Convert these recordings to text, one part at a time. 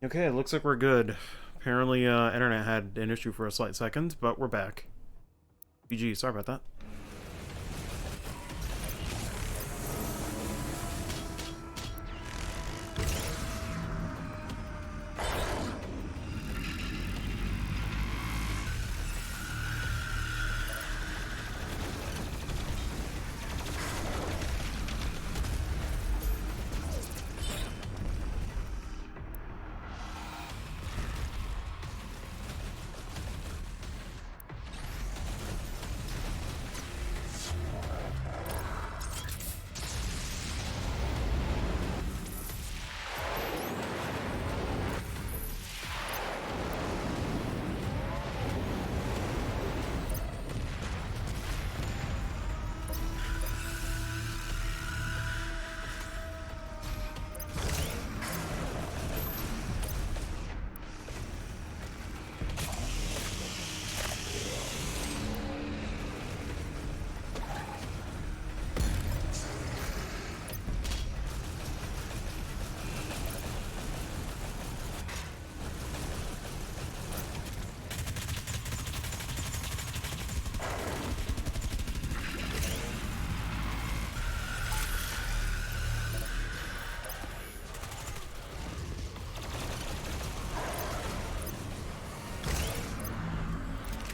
Okay, it looks like we're good. Apparently, internet had an issue for a slight second, but we're back. GG, sorry about that.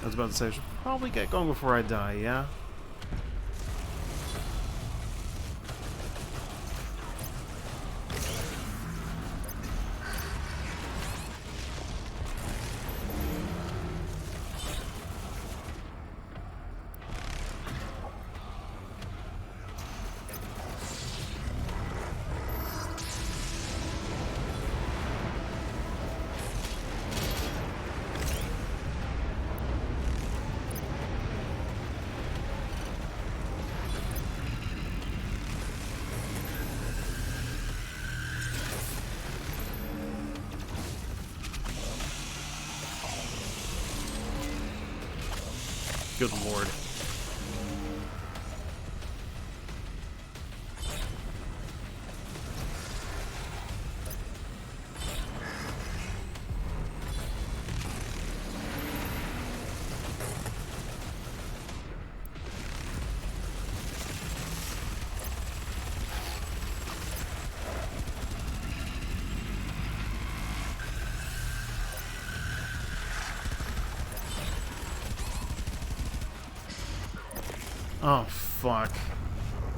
I was about to say, I should probably get going before I die, yeah? Good lord. Oh, fuck.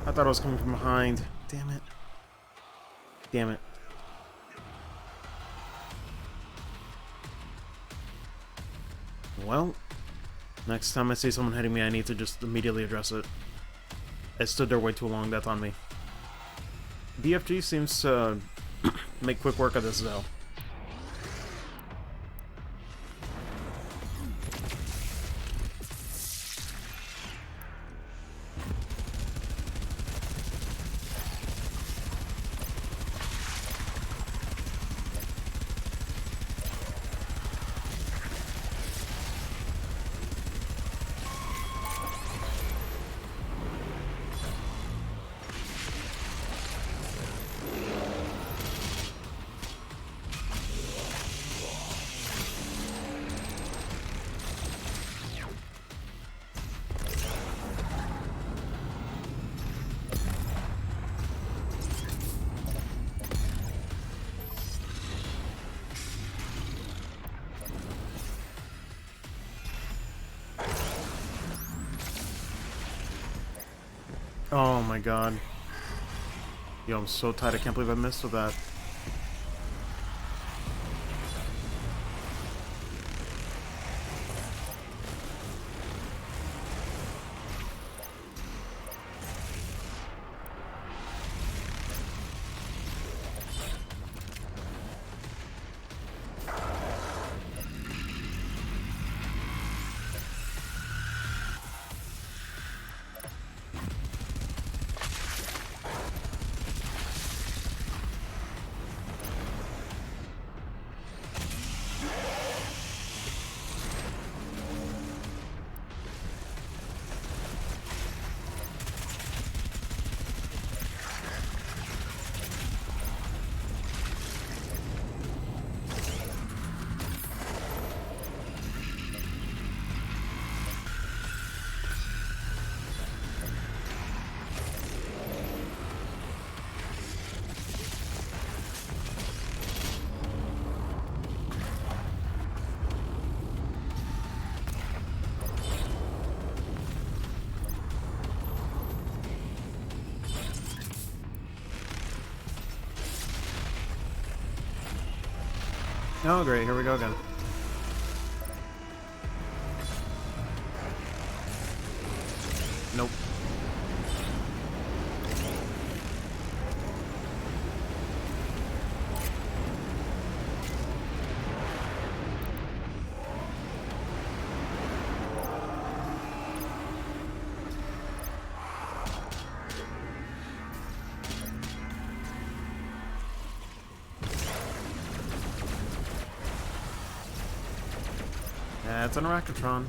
I thought I was coming from behind. Damn it. Damn it. Well, next time I see someone hitting me, I need to just immediately address it. I stood there way too long, that's on me. BFG seems to make quick work of this, though. Oh my god. Yo, I'm so tired, I can't believe I missed with that. Oh, great. Here we go again. Nope. That's an Arachnotron.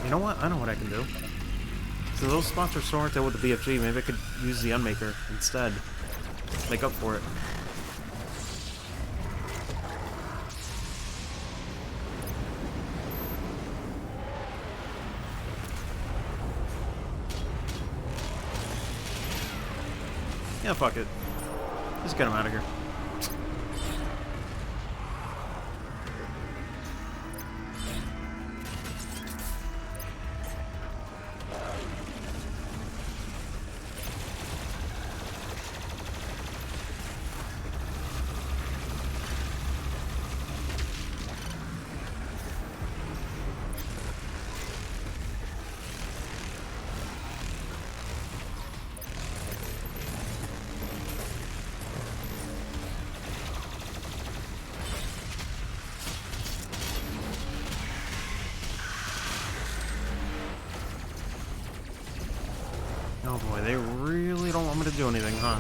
You know what? I know what I can do. So those spots are so hard there with the BFG, maybe I could use the Unmaker instead. Make up for it. Yeah, fuck it. Just get him out of here. Oh boy, they really don't want me to do anything, huh?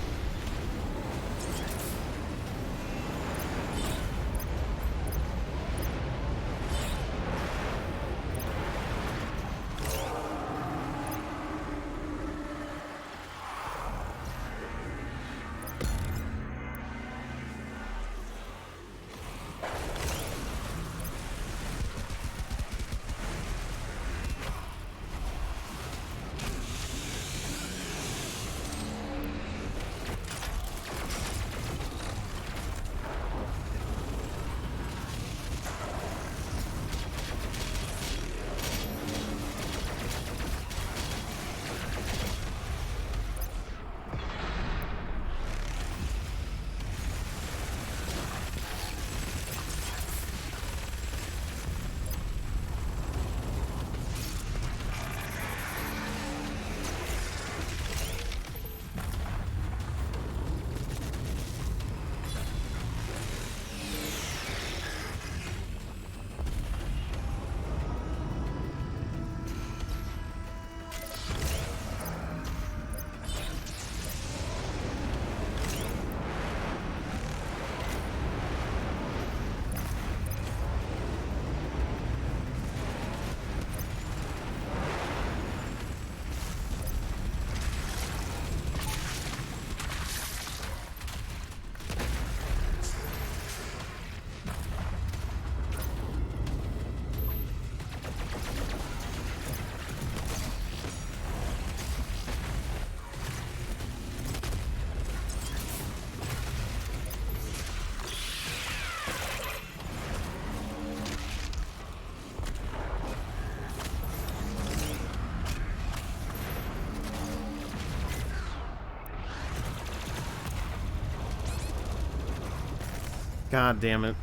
God damn it.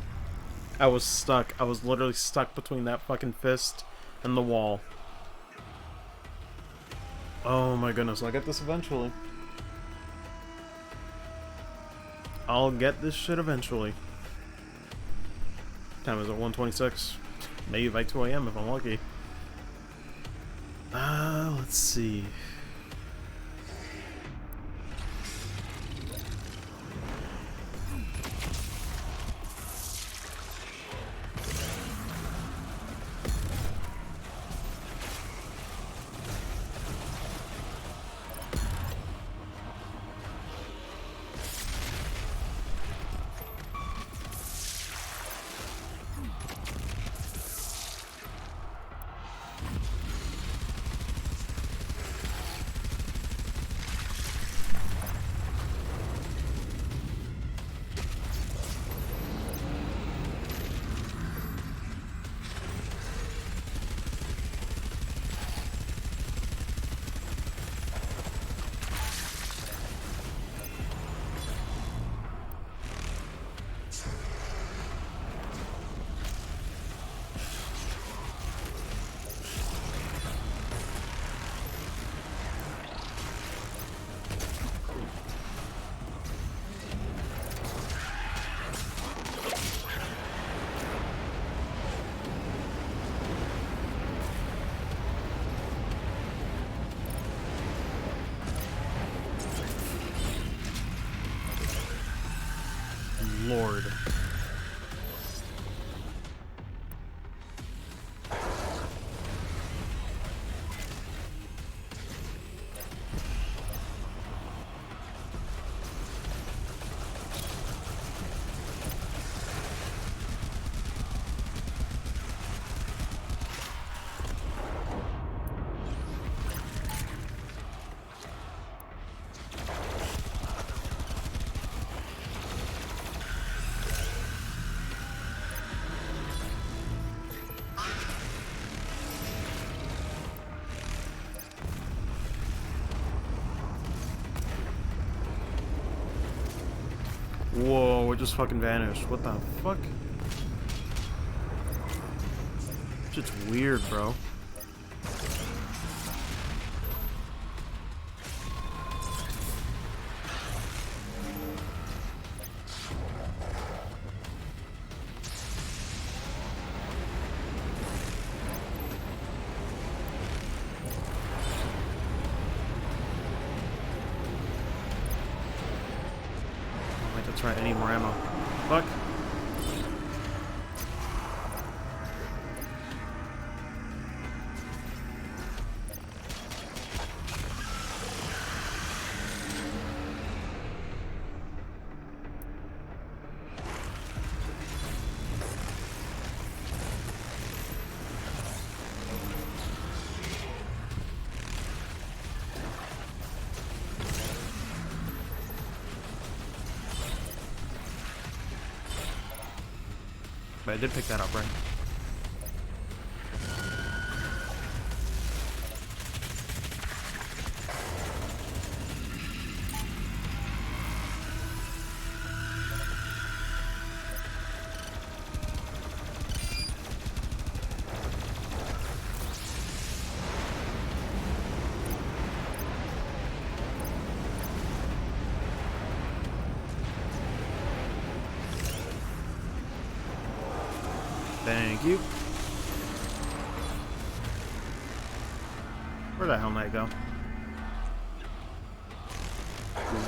I was stuck. I was literally stuck between that fucking fist and the wall. Oh my goodness, I'll get this eventually. I'll get this shit eventually. What time is it? 1:26? Maybe by 2 AM if I'm lucky. Let's see. lord. Whoa, it just fucking vanished. What the fuck? Shit's weird, bro. That's right, I need more ammo. Fuck. But I did pick that up, right? Thank you. Where'd that Hell Knight go?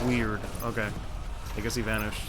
Weird. Okay. I guess he vanished.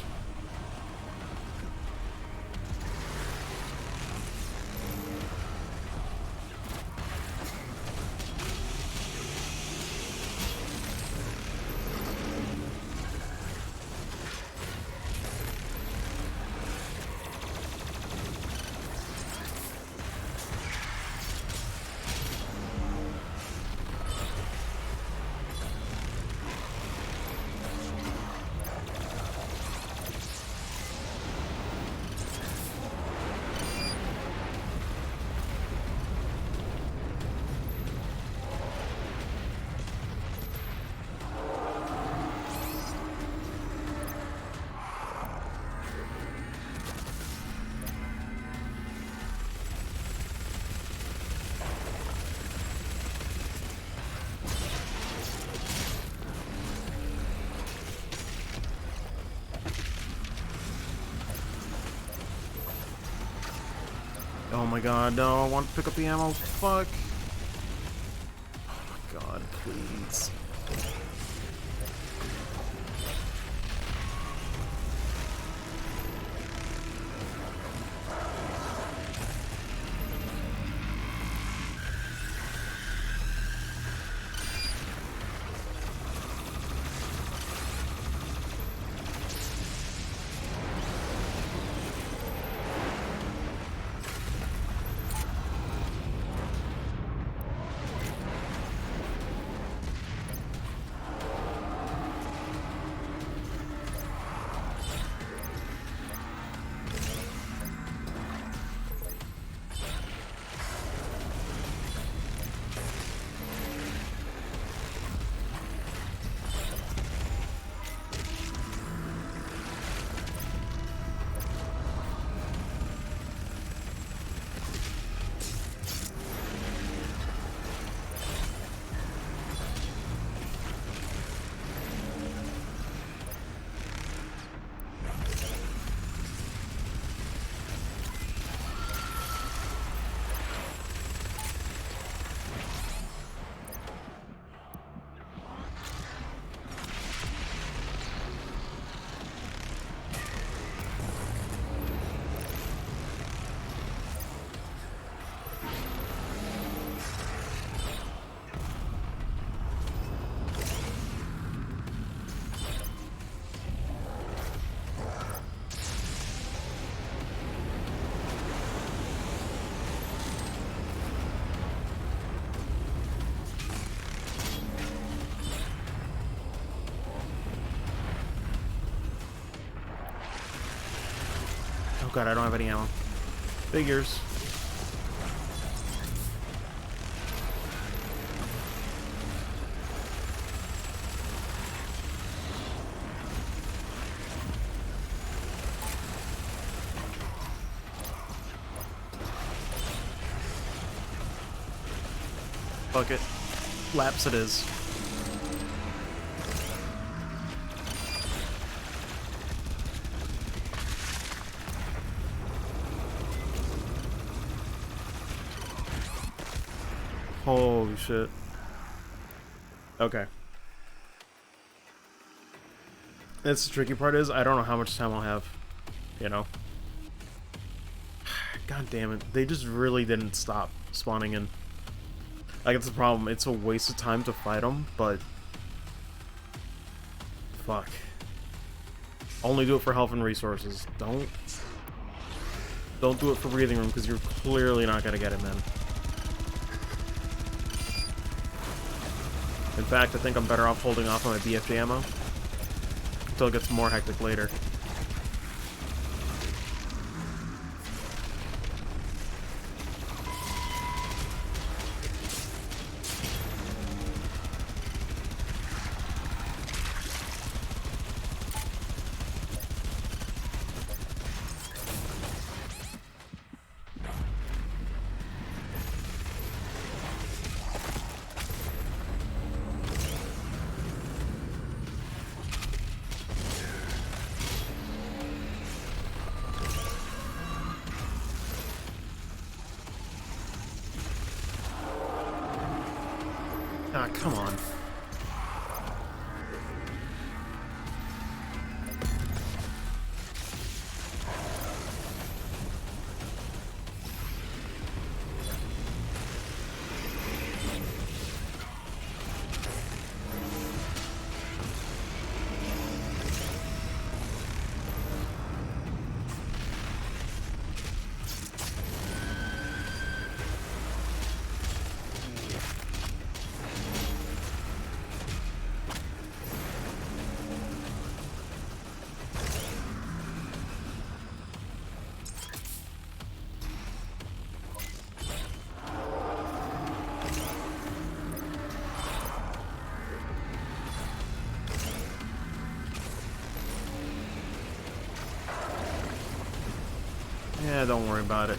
Oh my god, no, I want to pick up the ammo. Fuck. Oh my god, please. god, I don't have any ammo. Figures. Fuck it. Laps it is. Holy shit. Okay. That's the tricky part is, I don't know how much time I'll have. You know? God damn it. They just really didn't stop spawning in. Like, it's the problem. It's a waste of time to fight them, but... Fuck. Only do it for health and resources. Don't do it for breathing room, because you're clearly not gonna get it, man. In fact, I think I'm better off holding off on my BFG ammo until it gets more hectic later. Ah, come on. Yeah, don't worry about it.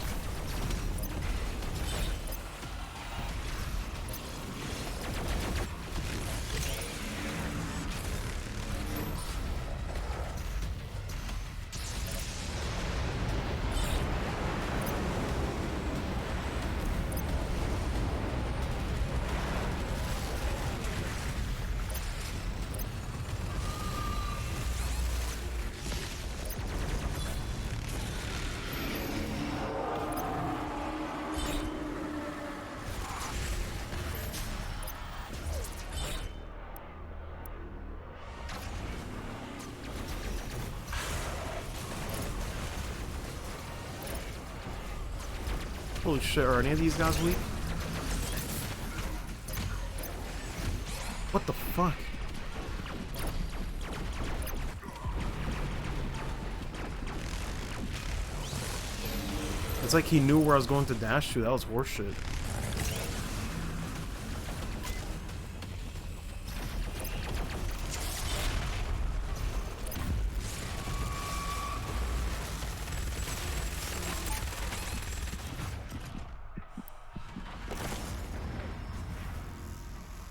Holy shit, are any of these guys weak? What the fuck? It's like he knew where I was going to dash to. That was horseshit.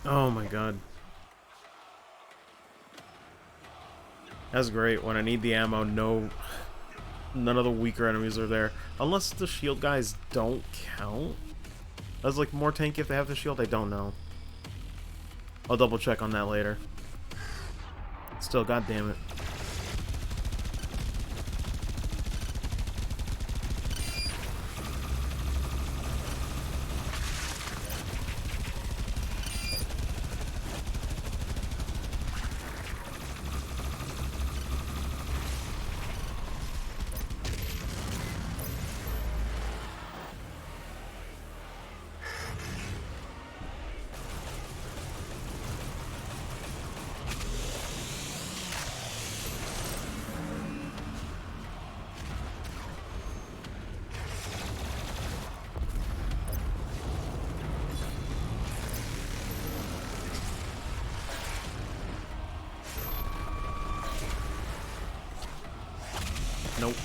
Oh my god. That's great. When I need the ammo, none of the weaker enemies are there. Unless the shield guys don't count. That's like more tanky if they have the shield, I don't know. I'll double check on that later. Still, god damn it. Nope.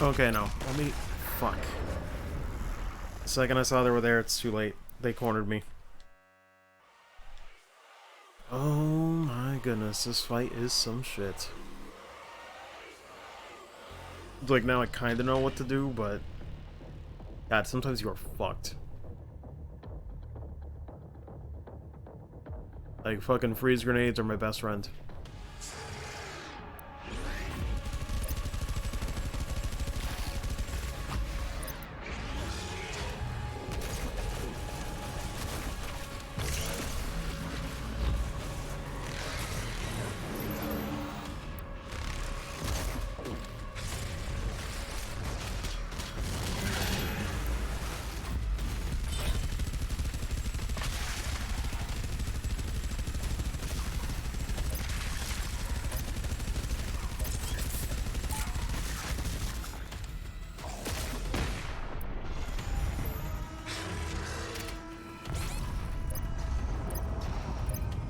Okay, no. Let me... Fuck. The second I saw they were there, it's too late. They cornered me. Oh my goodness, this fight is some shit. Like, now I kinda know what to do, but... God, sometimes you're fucked. Like, fucking freeze grenades are my best friend.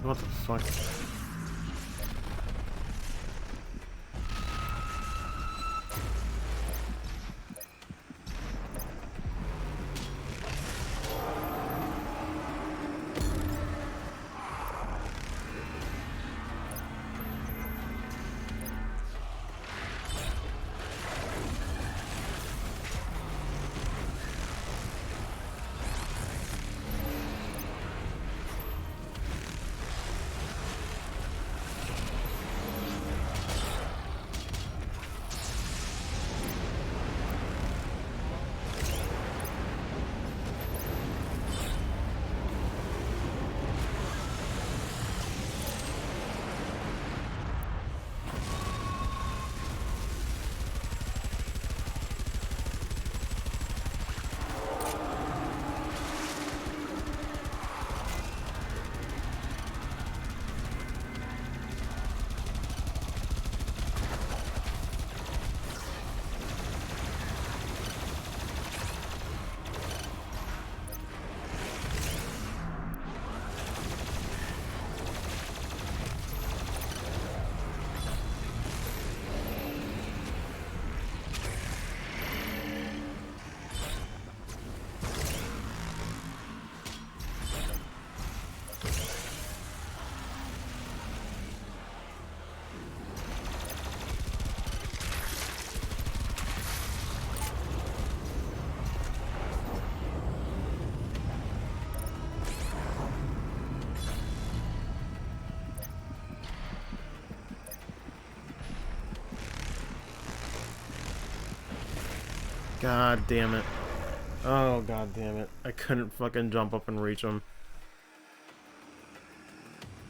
What the fuck? God damn it. Oh, god damn it. I couldn't fucking jump up and reach him.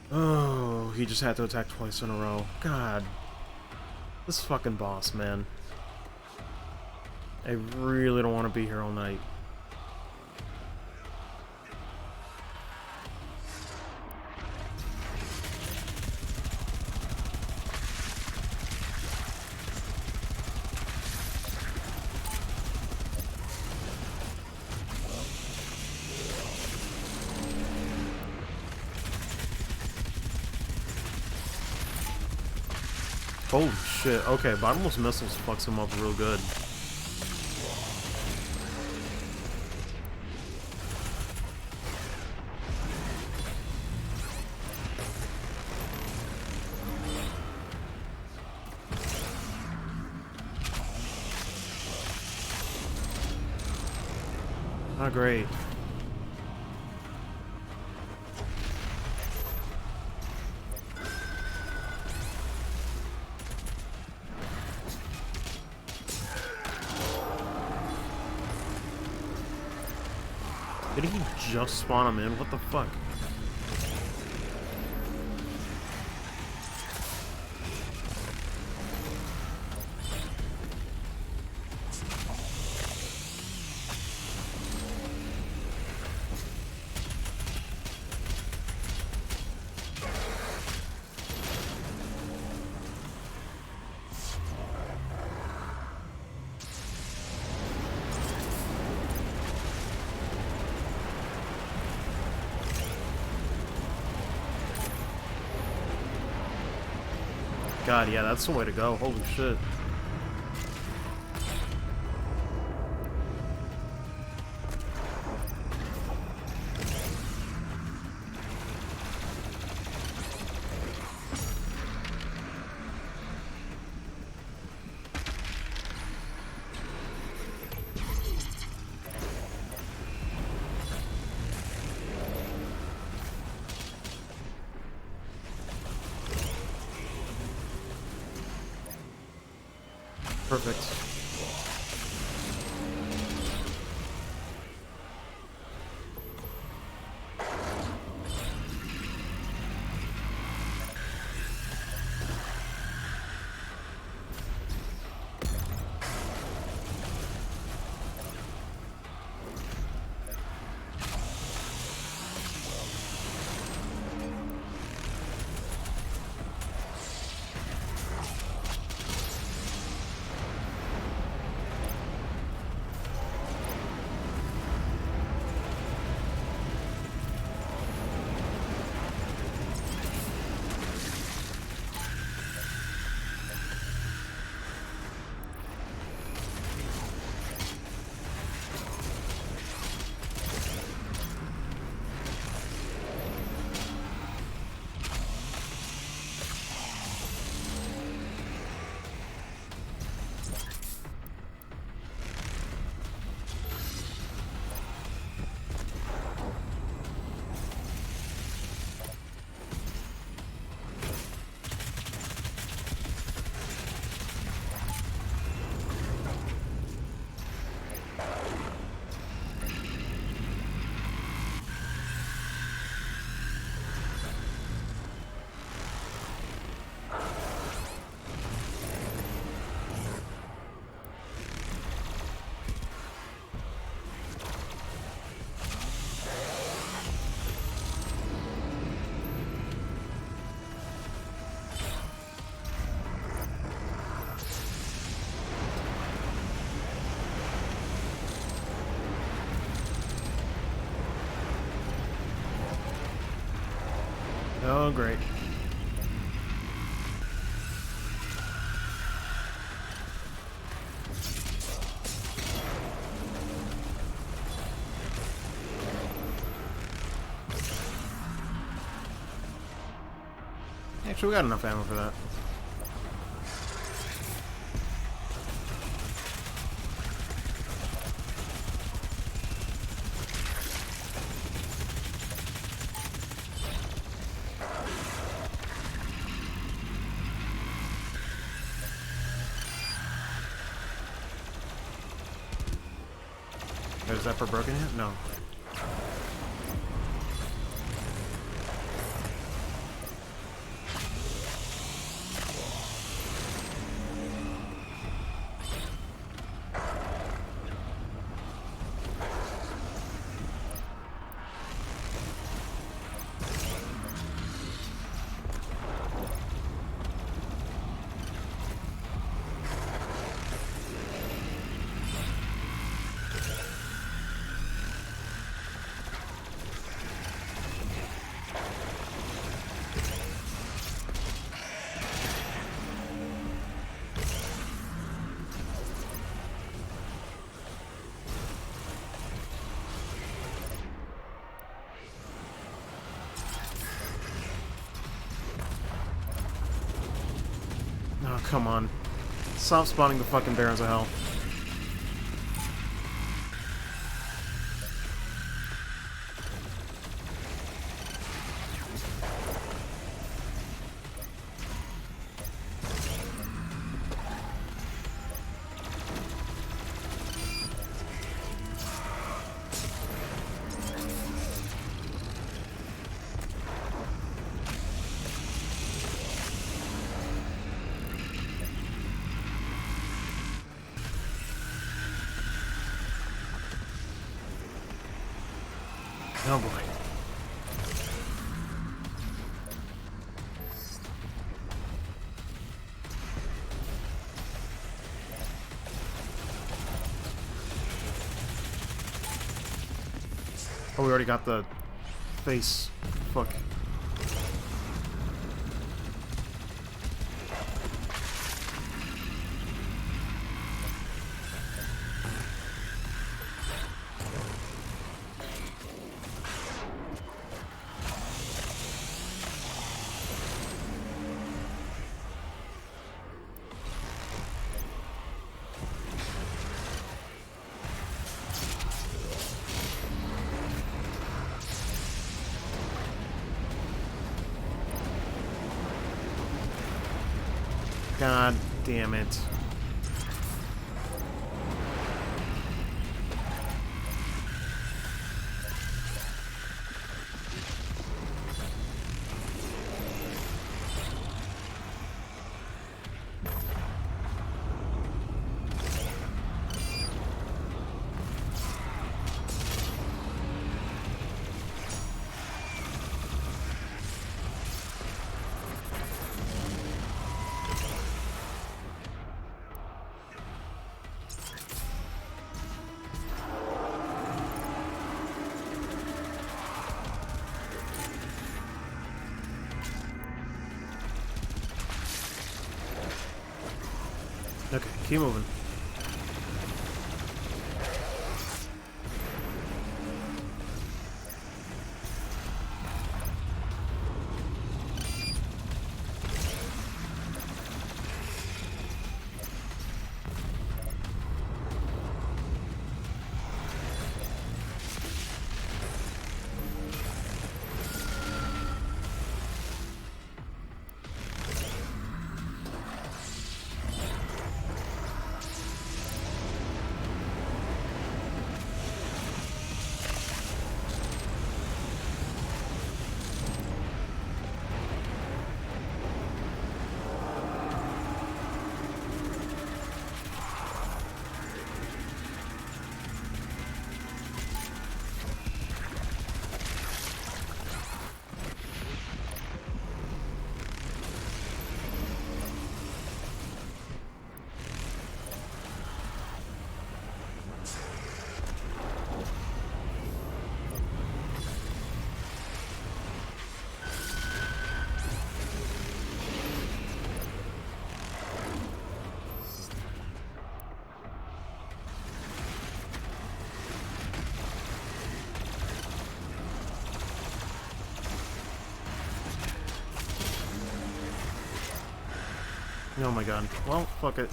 Oh, he just had to attack twice in a row. God. This fucking boss, man. I really don't want to be here all night. Holy shit. Okay, bottomless missiles fucks him up real good. Not great. Did he just spawn him in? What the fuck? God, yeah, that's the way to go. Holy shit. Perfect. Oh, great. Actually, we got enough ammo for that. Is that for broken yet? No. Oh, come on. Stop spawning the fucking Barons of Hell. Oh boy. Oh, we already got the face. Fuck. God damn it. Okay, keep moving. Oh my god. Well, fuck it.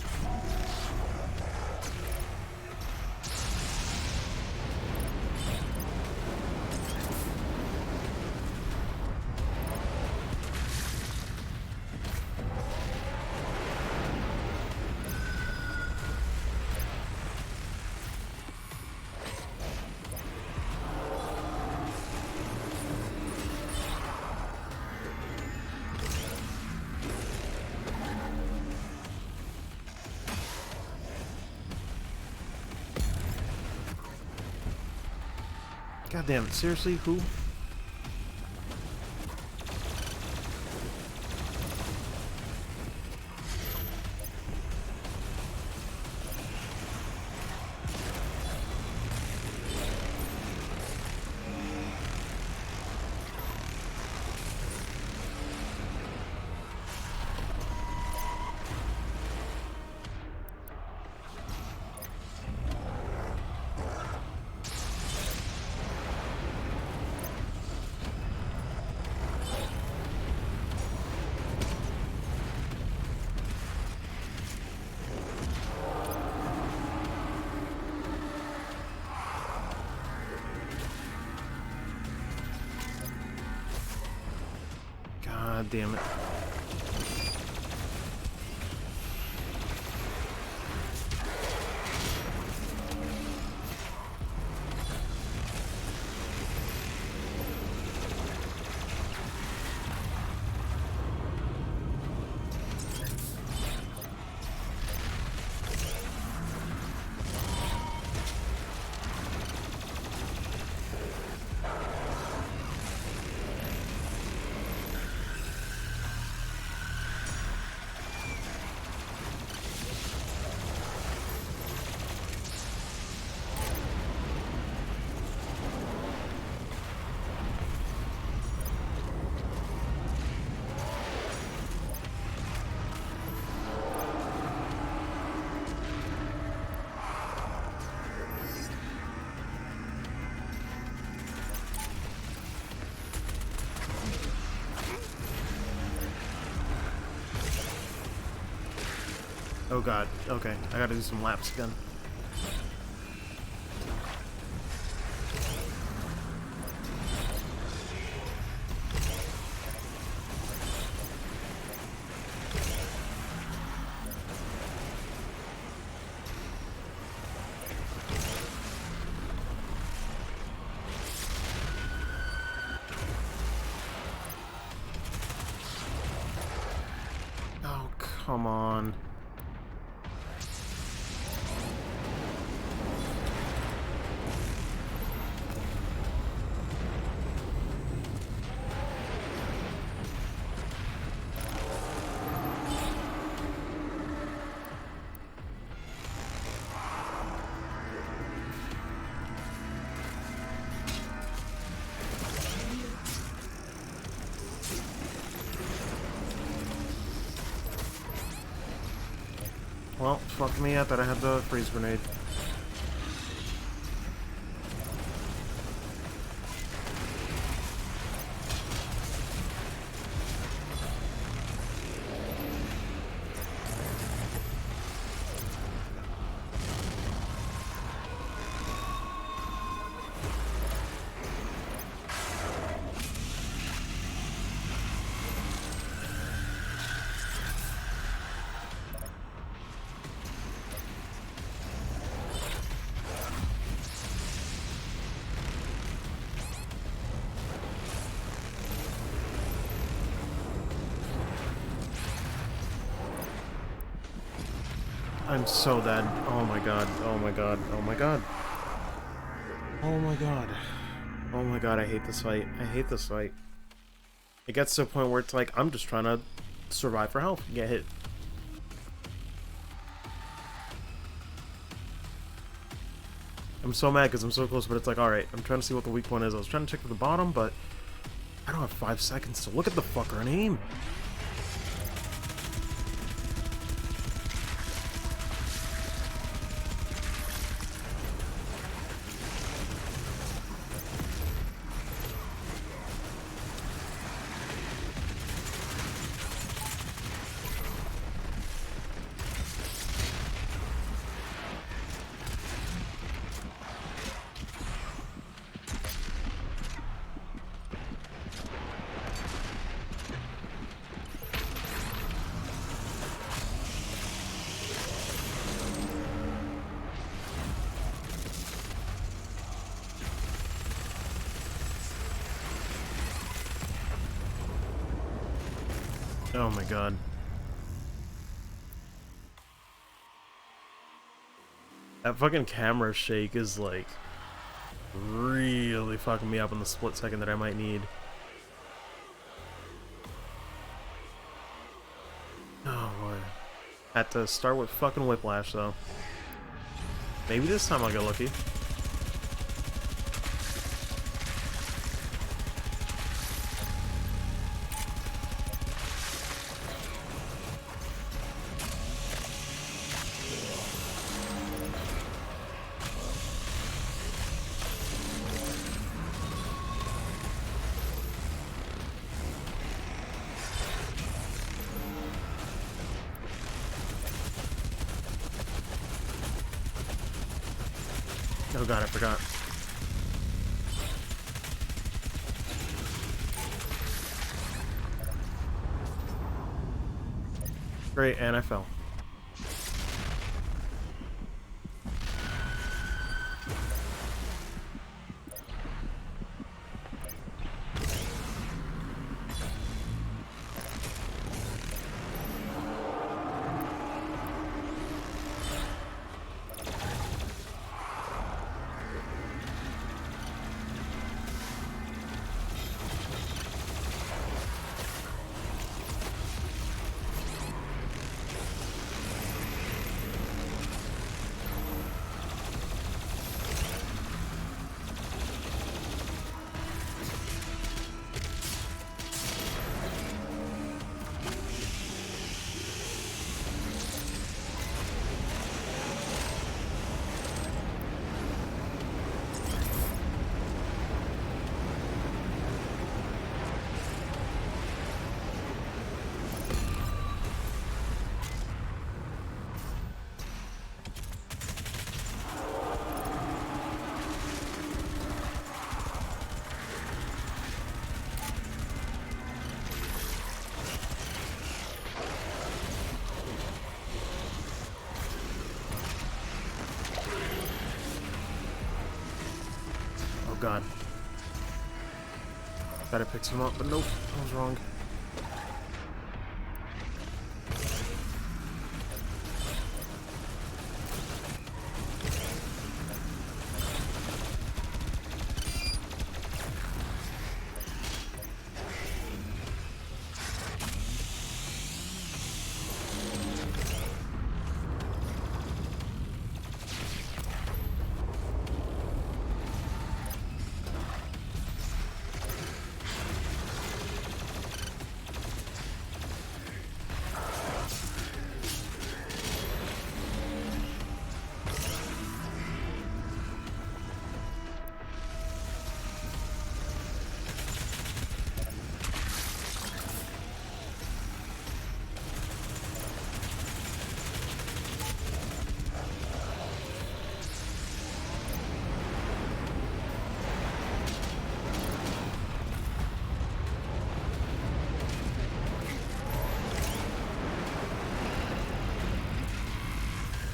God damn it, seriously? Who? God damn it. Oh god, okay. I gotta do some laps again. Oh, come on. Well, fuck me, I thought I had the freeze grenade. I'm so dead. Oh my god. Oh my god. Oh my god. Oh my god. Oh my god, I hate this fight. I hate this fight. It gets to a point where it's like, I'm just trying to survive for health and get hit. I'm so mad because I'm so close, but it's like, alright, I'm trying to see what the weak point is. I was trying to check for the bottom, but I don't have 5 seconds to look at the fucker and aim. Oh my god. That fucking camera shake is like really fucking me up in the split second that I might need. Oh boy. Had to start with fucking Whiplash though. Maybe this time I'll get lucky. Oh god, I forgot. Great, and I fell. Oh god. Gotta pick some up, but nope, I was wrong.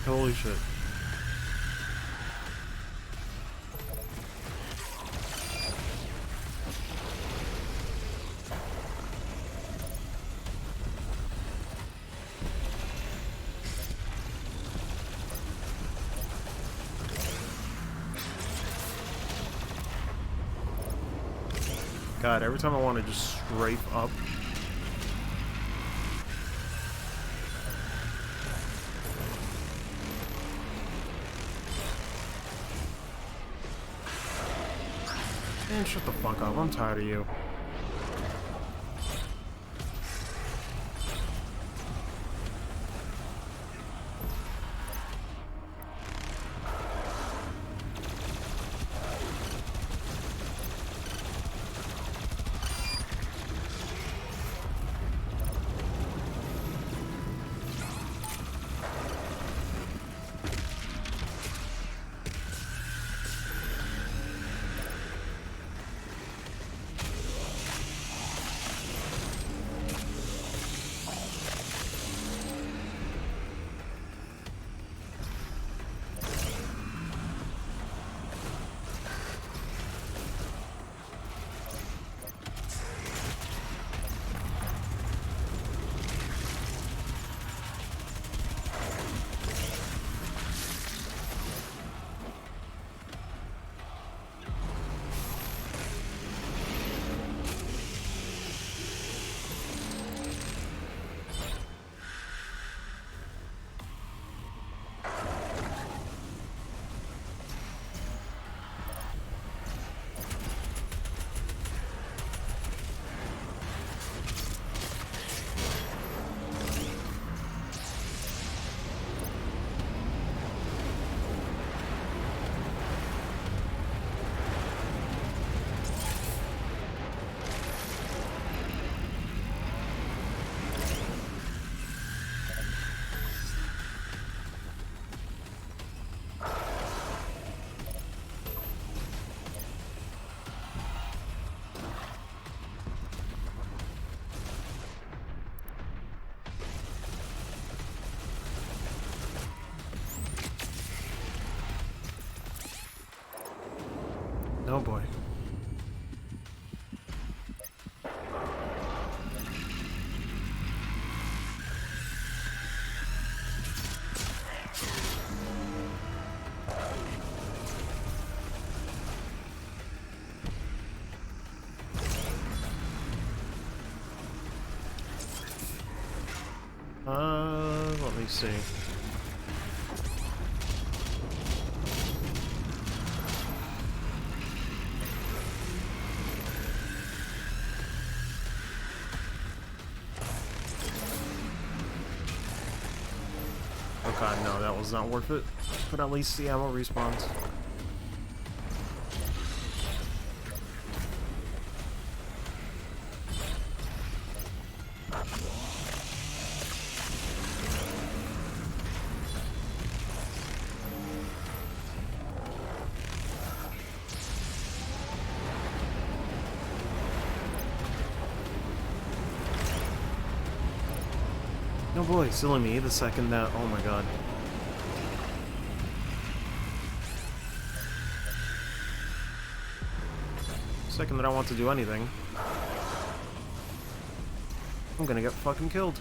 Holy shit. God, every time I want to just strafe up. Man, shut the fuck up. I'm tired of you. Oh boy. Let me see. Oh god, no, that was not worth it. But at least the ammo respawns. No boy, silly me, the second that... Oh my god. Second that I want to do anything, I'm gonna get fucking killed.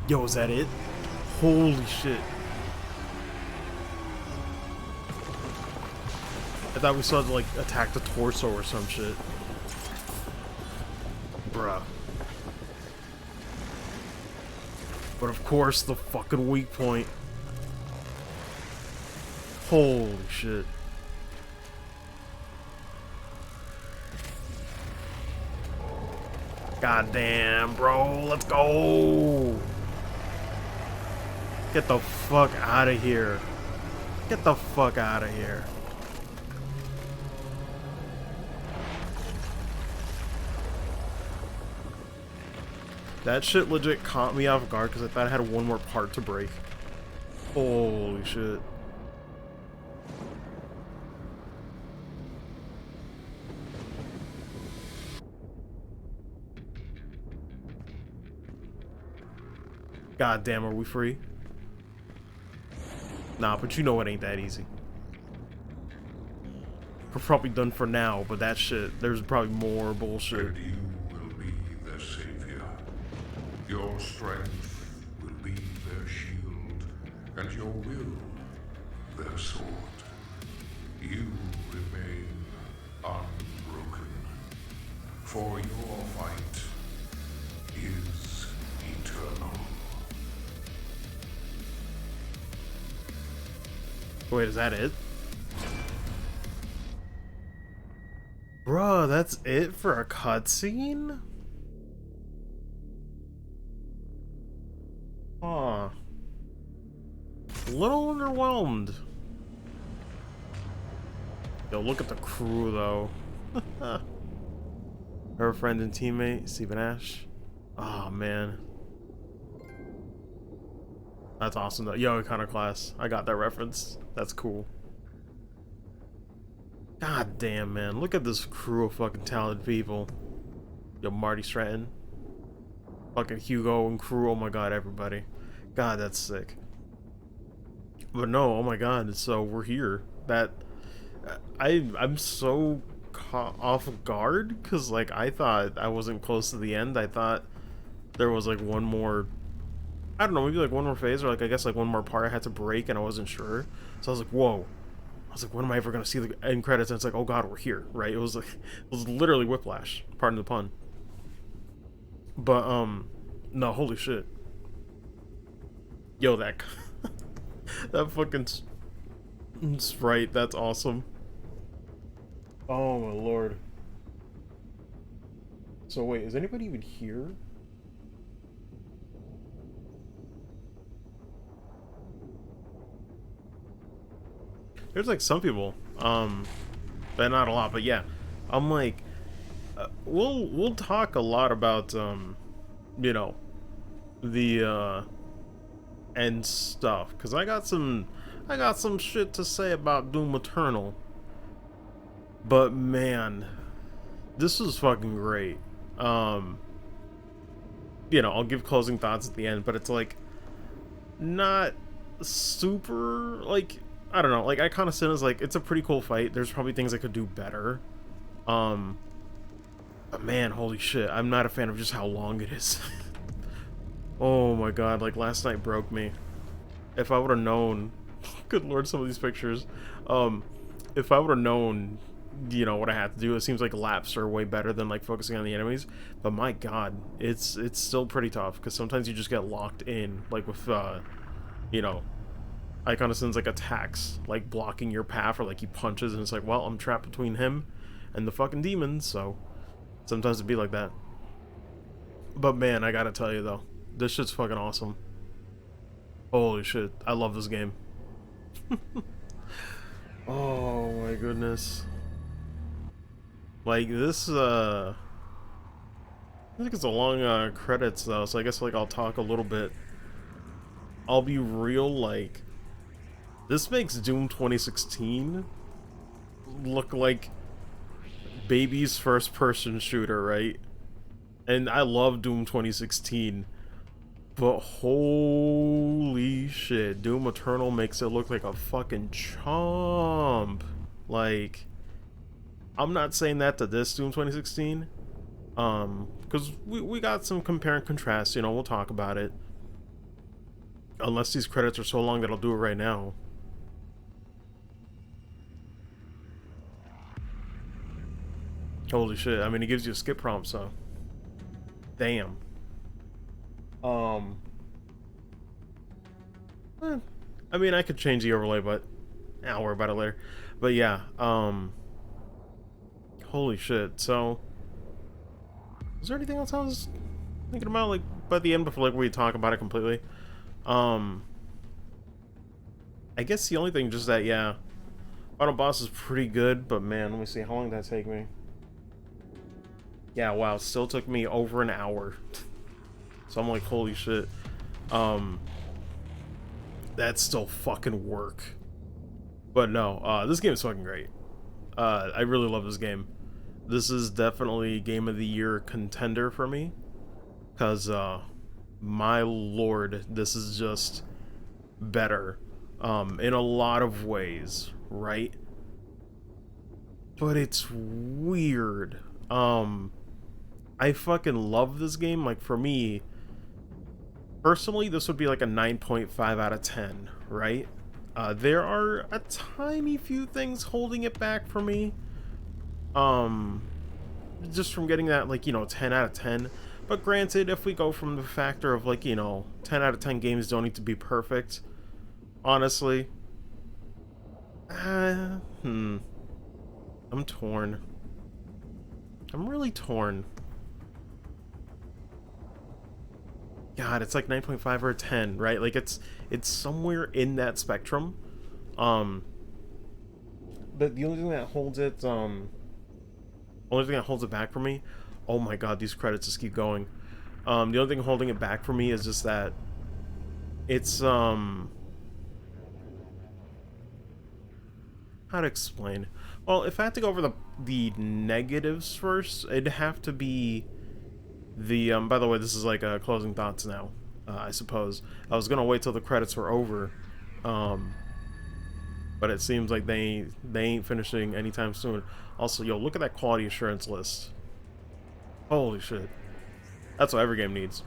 Yo, is that it? Holy shit. I thought we saw it, like, attack the torso or some shit. Bruh. But of course, the fucking weak point. Holy shit. God damn, bro. Let's go. Get the fuck out of here. Get the fuck out of here. That shit legit caught me off guard because I thought I had one more part to break. Holy shit. God damn, are we free? Nah, but you know it ain't that easy. We're probably done for now, but that shit, there's probably more bullshit. And you will be the their savior. Your strength will be their shield, and your will their sword. You remain unbroken, for your fight is eternal. Wait, is that it? Bruh, that's it for a cutscene? Huh. A little underwhelmed. Yo, look at the crew, though. Her friend and teammate, Stephen Ash. Oh, man. That's awesome, though. Yo, Iconoclast. I got that reference. That's cool. God damn, man. Look at this crew of fucking talented people. Yo, Marty Stratton. Fucking Hugo and crew. Oh my god, everybody. God, that's sick. But no, oh my god. So we're here. That... I'm so off guard because like I thought I wasn't close to the end. I thought there was like one more, I don't know, maybe like one more phase, or like I guess like one more part I had to break and I wasn't sure. So I was like, whoa. I was like, when am I ever gonna see the end credits? And it's like, oh god, we're here, right? It was like, it was literally whiplash, pardon the pun. But no, holy shit. Yo, that that fucking sprite, that's awesome. Oh my lord. So wait, is anybody even here? There's like some people, but not a lot. But yeah, I'm like, we'll talk a lot about you know, the end stuff, because I got some shit to say about Doom Eternal. But man, this is fucking great. You know, I'll give closing thoughts at the end, but it's like not super like, I don't know, like I kind of said, is like it's a pretty cool fight. There's probably things I could do better. But man, holy shit, I'm not a fan of just how long it is. Oh my god, like last night broke me. If I would have known, good lord, some of these pictures. If I would have known, you know, what I had to do, it seems like laps are way better than like focusing on the enemies. But my god, it's still pretty tough because sometimes you just get locked in, like with you know, Iconison's like attacks, like blocking your path, or like he punches and it's like, well, I'm trapped between him and the fucking demons, so sometimes it'd be like that. But man, I gotta tell you though, this shit's fucking awesome. Holy shit, I love this game. Oh my goodness. Like this, I think it's a long credits though, so I guess like I'll talk a little bit. I'll be real, like, this makes Doom 2016 look like baby's first person shooter, right? And I love Doom 2016, but holy shit, Doom Eternal makes it look like a fucking chomp. Like, I'm not saying that to this Doom 2016, because we got some compare and contrast, you know, we'll talk about it. Unless these credits are so long that I'll do it right now. Holy shit, I mean, it gives you a skip prompt, so... Damn. I mean, I could change the overlay, but... I'll worry about it later. But yeah, holy shit, so... Is there anything else I was thinking about, like, by the end before, like, we talk about it completely? I guess the only thing just that, yeah, Final Boss is pretty good, but man, let me see, how long did that take me? Yeah, wow, it still took me over an hour. So I'm like, holy shit. That's still fucking work. But no, this game is fucking great. I really love this game. This is definitely Game of the Year contender for me. Because, my lord, this is just better. In a lot of ways, right? But it's weird. I fucking love this game. Like, for me, personally, this would be like a 9.5 out of 10, right? There are a tiny few things holding it back for me. Um, just from getting that, like, 10 out of 10. But granted, if we go from the factor of, like, 10 out of 10 games don't need to be perfect, honestly, I'm torn. I'm really torn. God, it's like 9.5 or a 10, right? Like, it's somewhere in that spectrum. Um, but the only thing that holds it, only thing that holds it back for me, oh my god, these credits just keep going. The only thing holding it back for me is just that it's, how to explain? Well, if I had to go over the negatives first, it'd have to be the, by the way, this is like closing thoughts now, I suppose. I was gonna wait till the credits were over, um, but it seems like they ain't finishing anytime soon. Also, yo, look at that quality assurance list. Holy shit. That's what every game needs.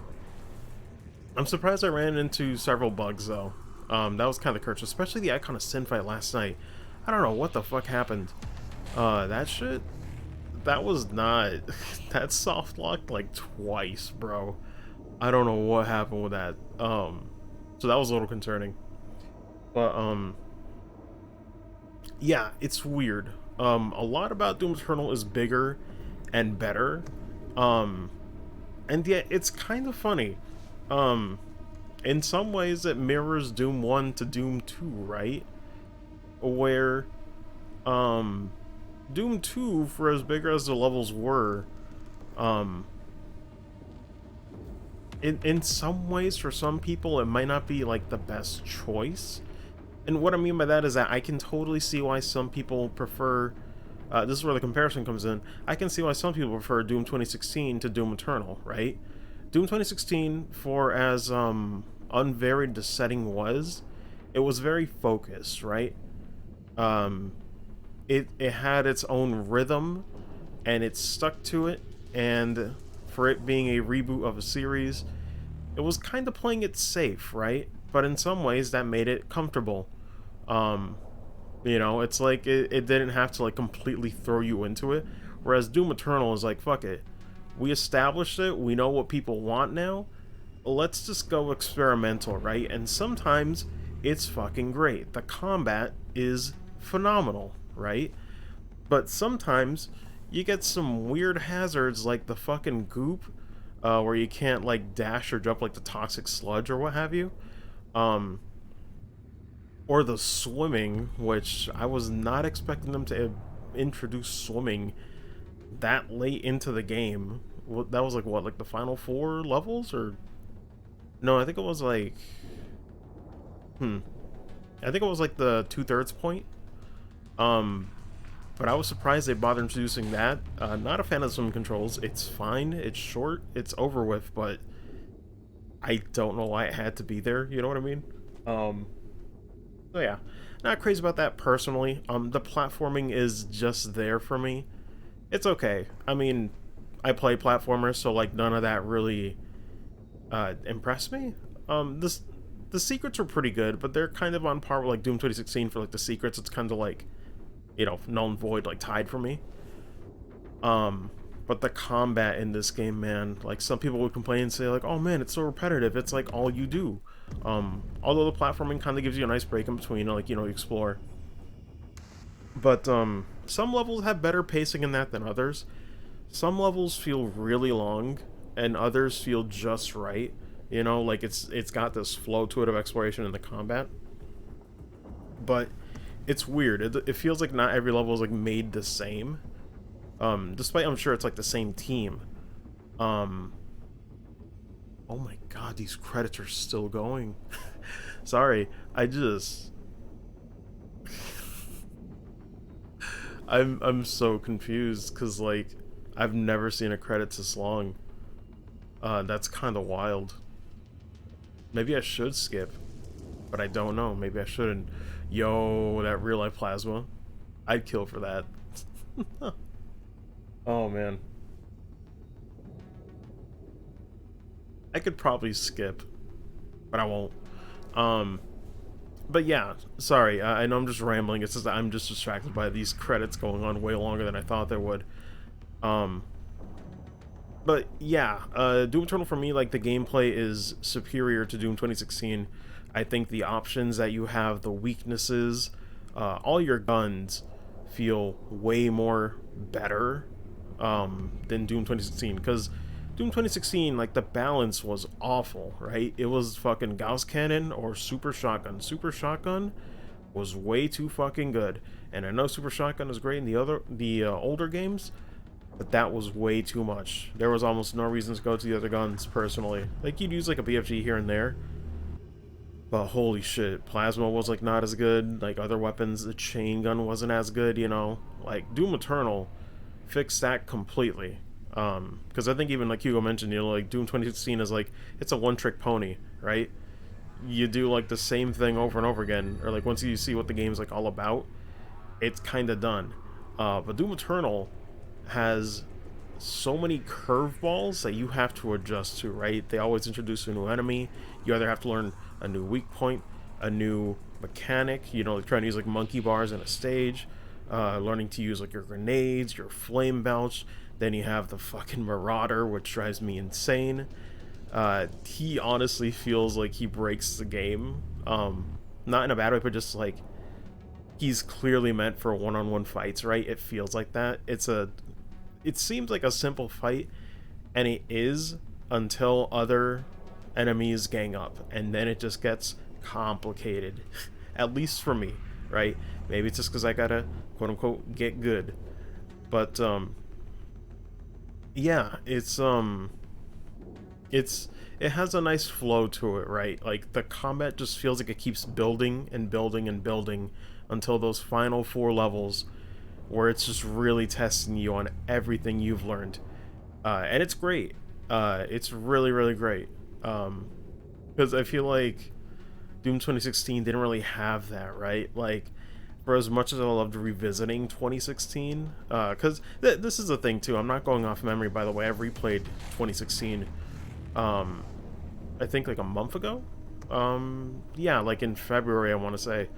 I'm surprised I ran into several bugs, though. That was kind of cursed, especially the Icon of Sin fight last night. I don't know what the fuck happened. That shit, that was not... that soft locked like twice, bro. I don't know what happened with that. So that was a little concerning. But, yeah, it's weird. A lot about Doom Eternal is bigger and better. And yet it's kind of funny. In some ways it mirrors Doom 1 to Doom 2, right? Where, Doom 2, for as big as the levels were, in some ways, for some people, it might not be, like, the best choice. And what I mean by that is that I can totally see why some people prefer, this is where the comparison comes in, I can see why some people prefer Doom 2016 to Doom Eternal, right? Doom 2016, for as, unvaried the setting was, it was very focused, right? It had its own rhythm, and it stuck to it, and for it being a reboot of a series, it was kind of playing it safe, right? But in some ways, that made it comfortable. It's like it didn't have to like completely throw you into it. Whereas Doom Eternal is like, fuck it. We established it, we know what people want now. Let's just go experimental, right? And sometimes it's fucking great. The combat is phenomenal, right? But sometimes you get some weird hazards like the fucking goop, where you can't like dash or jump like the toxic sludge or what have you. Or the swimming, which I was not expecting them to introduce swimming that late into the game. That was like what, like the final 4 levels? Or no, I think it was like I think it was like the 2/3 point. But I was surprised they bothered introducing that. Not a fan of the swim controls. It's fine, it's short, it's over with, but I don't know why it had to be there, you know what I mean? So yeah, not crazy about that personally. The platforming is just there for me. It's okay. I mean, I play platformers, so like none of that really impressed me. The secrets are pretty good, but they're kind of on par with like Doom 2016 for like the secrets. It's kind of like, null and void, like tied for me. But the combat in this game, man, like some people would complain and say like, oh man, it's so repetitive. It's like all you do. Although the platforming kind of gives you a nice break in between, like, you explore. But some levels have better pacing in that than others. Some levels feel really long, and others feel just right. Like it's got this flow to it of exploration in the combat. But it's weird. It feels like not every level is like made the same. Despite I'm sure it's like the same team. Oh my god, these credits are still going. Sorry, I'm so confused because like I've never seen a credit this long. That's kind of wild. Maybe I should skip, but I don't know. Maybe I shouldn't. Yo, that real life plasma, I'd kill for that. Oh man. I could probably skip, but I won't. Um, but yeah, sorry. I know I'm just rambling. It's just that I'm just distracted by these credits going on way longer than I thought they would. Um, but yeah, Doom Eternal for me, like the gameplay is superior to Doom 2016. I think the options that you have, the weaknesses, all your guns feel way more better than Doom 2016. Because Doom 2016, like the balance was awful, right? It was fucking Gauss Cannon or Super Shotgun. Super Shotgun was way too fucking good, and I know Super Shotgun is great in the older games, but that was way too much. There was almost no reason to go to the other guns, personally. Like, you'd use, like, a BFG here and there, but holy shit, Plasma was, like, not as good. Like, other weapons, the chain gun wasn't as good, you know? Like, Doom Eternal fixed that completely. Because I think even, like Hugo mentioned, you know, like, Doom 2016 is, like, it's a one-trick pony, right? You do, like, the same thing over and over again, or, like, once you see what the game's, like, all about, it's kind of done. But Doom Eternal has so many curveballs that you have to adjust to, right? They always introduce a new enemy. You either have to learn a new weak point, a new mechanic, you know, like trying to use like monkey bars in a stage, learning to use like your grenades, your flame belch. Then you have the fucking Marauder, which drives me insane. He honestly feels like he breaks the game. Not in a bad way, but just like he's clearly meant for one-on-one fights, right? It feels like that. It seems like a simple fight, and it is until other enemies gang up, and then it just gets complicated. At least for me, right? Maybe it's just because I gotta quote-unquote get good. But yeah, it has a nice flow to it, right? Like the combat just feels like it keeps building and building and building until those final 4 levels where it's just really testing you on everything you've learned. And it's great. It's really, really great. Because I feel like Doom 2016 didn't really have that, right? Like, for as much as I loved revisiting 2016, because this is the thing too. I'm not going off memory, by the way. I've replayed 2016. I think like a month ago. Yeah, like in February, I want to say.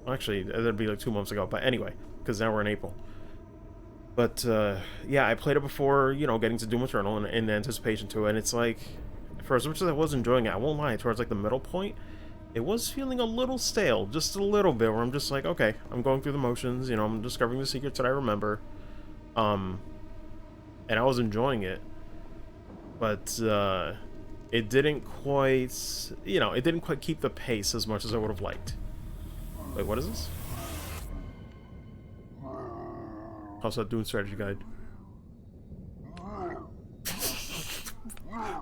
Actually, that'd be like 2 months ago. But anyway, because now we're in April. But yeah, I played it before, you know, getting to Doom Eternal in anticipation to it, and it's like, for as much as I was enjoying it, I won't lie, towards like the middle point, it was feeling a little stale, just a little bit, where I'm just like, okay, I'm going through the motions, you know, I'm discovering the secrets that I remember, and I was enjoying it, but it didn't quite, you know, it didn't quite keep the pace as much as I would have liked. Wait, what is this? How's that Doom strategy guide?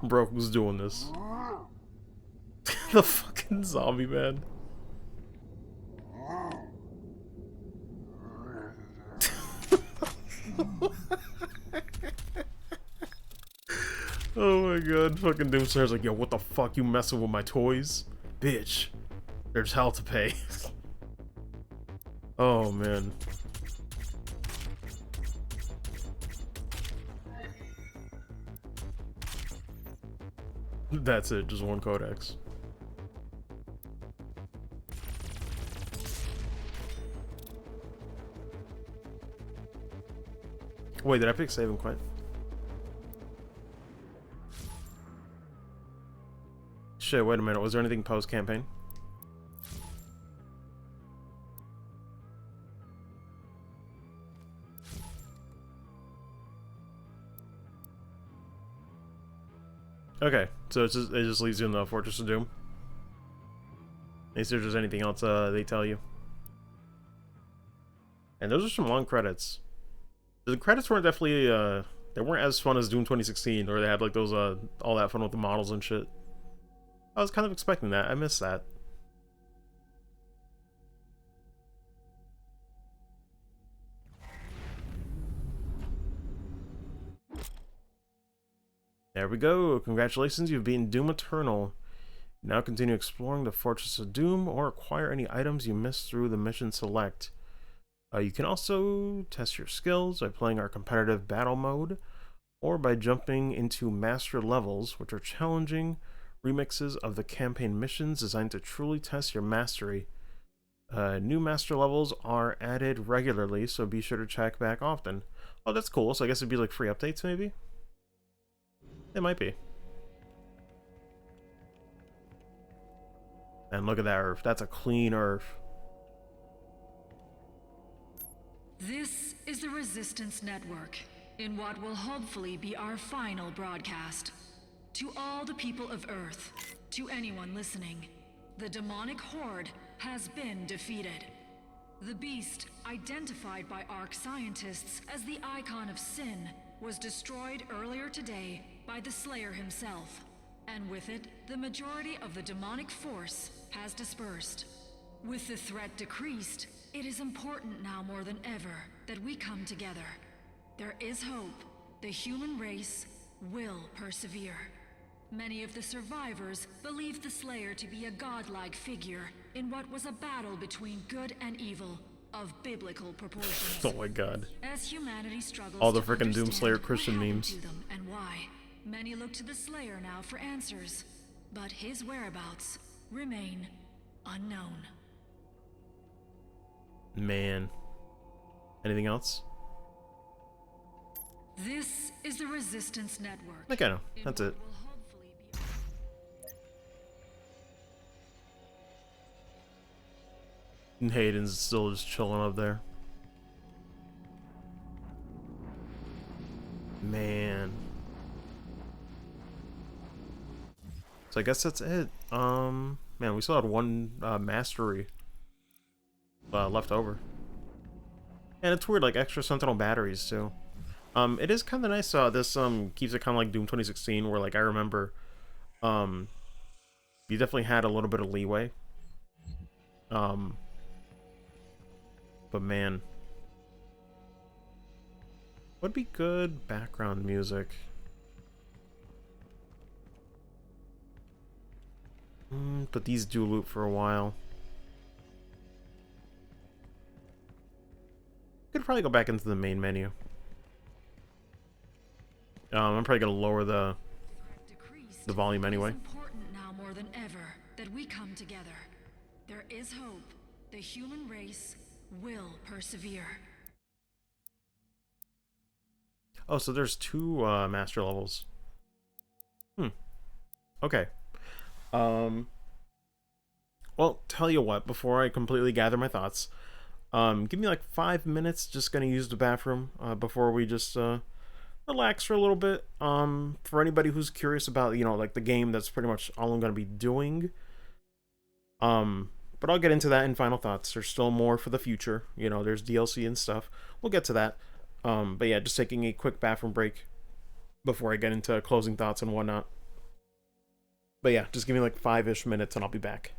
Bro, who's doing this? The fucking zombie man. Oh my god, fucking Doomsayer's like, yo, what the fuck, you messing with my toys? Bitch, there's hell to pay. Oh man. That's it, just one codex. Wait, did I pick save and quit? Shit, wait a minute, was there anything post-campaign? Okay, so it just leaves you in the Fortress of Doom. Is there just anything else they tell you? And those are some long credits. The credits weren't definitely they weren't as fun as Doom 2016, or they had like those all that fun with the models and shit. I was kind of expecting that. I missed that. There we go. Congratulations, you've beaten Doom Eternal. Now continue exploring the Fortress of Doom or acquire any items you missed through the mission select. You can also test your skills by playing our competitive battle mode, or by jumping into master levels, which are challenging remixes of the campaign missions designed to truly test your mastery. New master levels are added regularly, so be sure to check back often. Oh, that's cool. So I guess it'd be like free updates, maybe? It might be. And look at that Earth. That's a clean Earth. This is the Resistance Network, in what will hopefully be our final broadcast. To all the people of Earth, to anyone listening, the demonic horde has been defeated. The beast, identified by ARC scientists as the icon of sin, was destroyed earlier today by the Slayer himself. And with it, the majority of the demonic force has dispersed. With the threat decreased, it is important now more than ever that we come together. There is hope. The human race will persevere. Many of the survivors believe the Slayer to be a godlike figure in what was a battle between good and evil of biblical proportions. Oh my god. As humanity struggles All the to frickin' understand Doomslayer Christian what happened memes. to them and why, many look to the Slayer now for answers, but his whereabouts remain unknown. Man. Anything else? This is the Resistance Network. Okay, no. That's it. And Hayden's still just chilling up there. Man. So I guess that's it. Man, we still had one mastery left over. And it's weird, like extra Sentinel batteries too. It is kind of nice. This keeps it kind of like Doom 2016, where like I remember, you definitely had a little bit of leeway. But man, would be good background music. But these do loop for a while. Could probably go back into the main menu. I'm probably gonna lower the volume anyway. It is important now more than ever that we come together. There is hope. The human race will persevere. Oh, so there's two master levels. Okay. Well, tell you what, before I completely gather my thoughts, give me like 5 minutes, just gonna use the bathroom, before we just, relax for a little bit. For anybody who's curious about, you know, like the game, that's pretty much all I'm gonna be doing. But I'll get into that in final thoughts. There's still more for the future, you know, there's DLC and stuff. We'll get to that. But yeah, just taking a quick bathroom break before I get into closing thoughts and whatnot. But yeah, just give me like 5-ish minutes and I'll be back.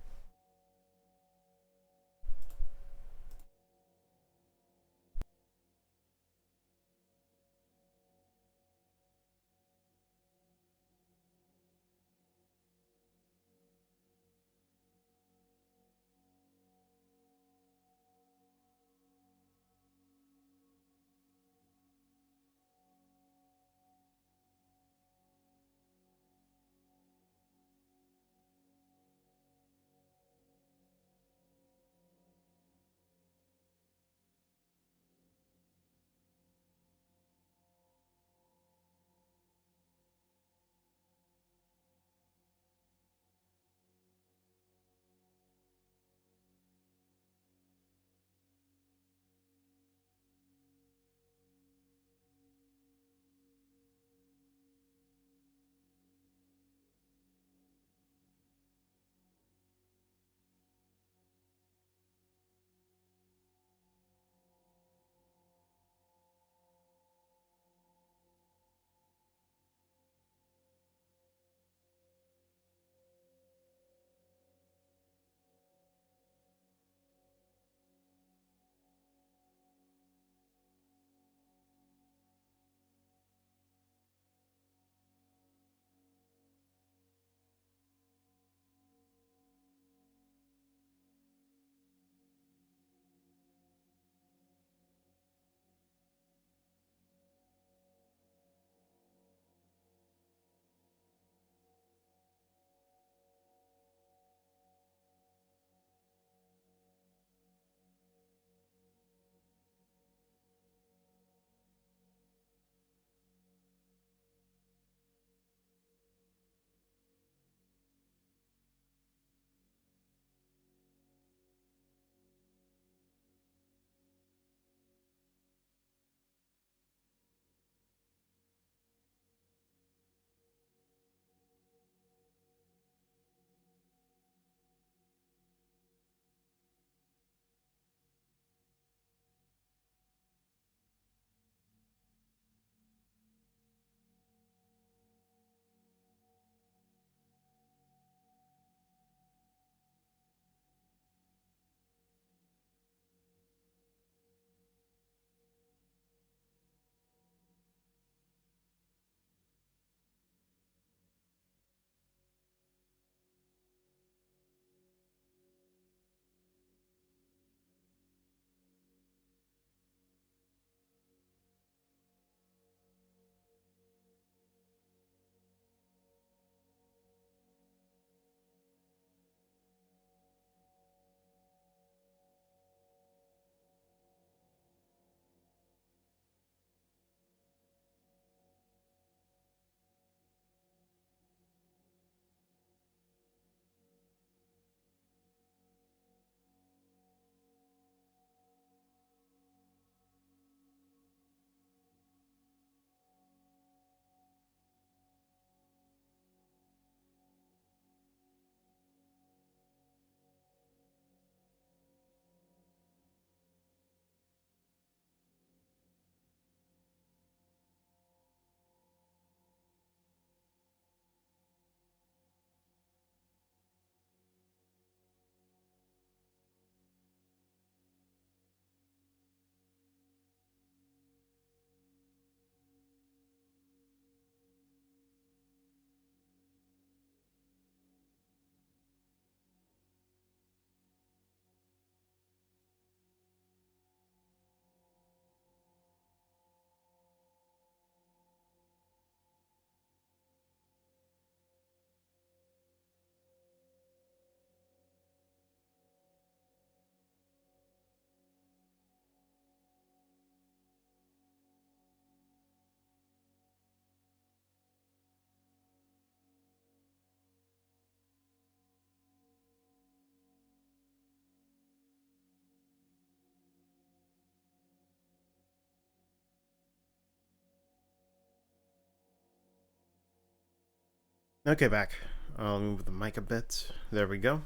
Okay, back. I'll move the mic a bit. There we go.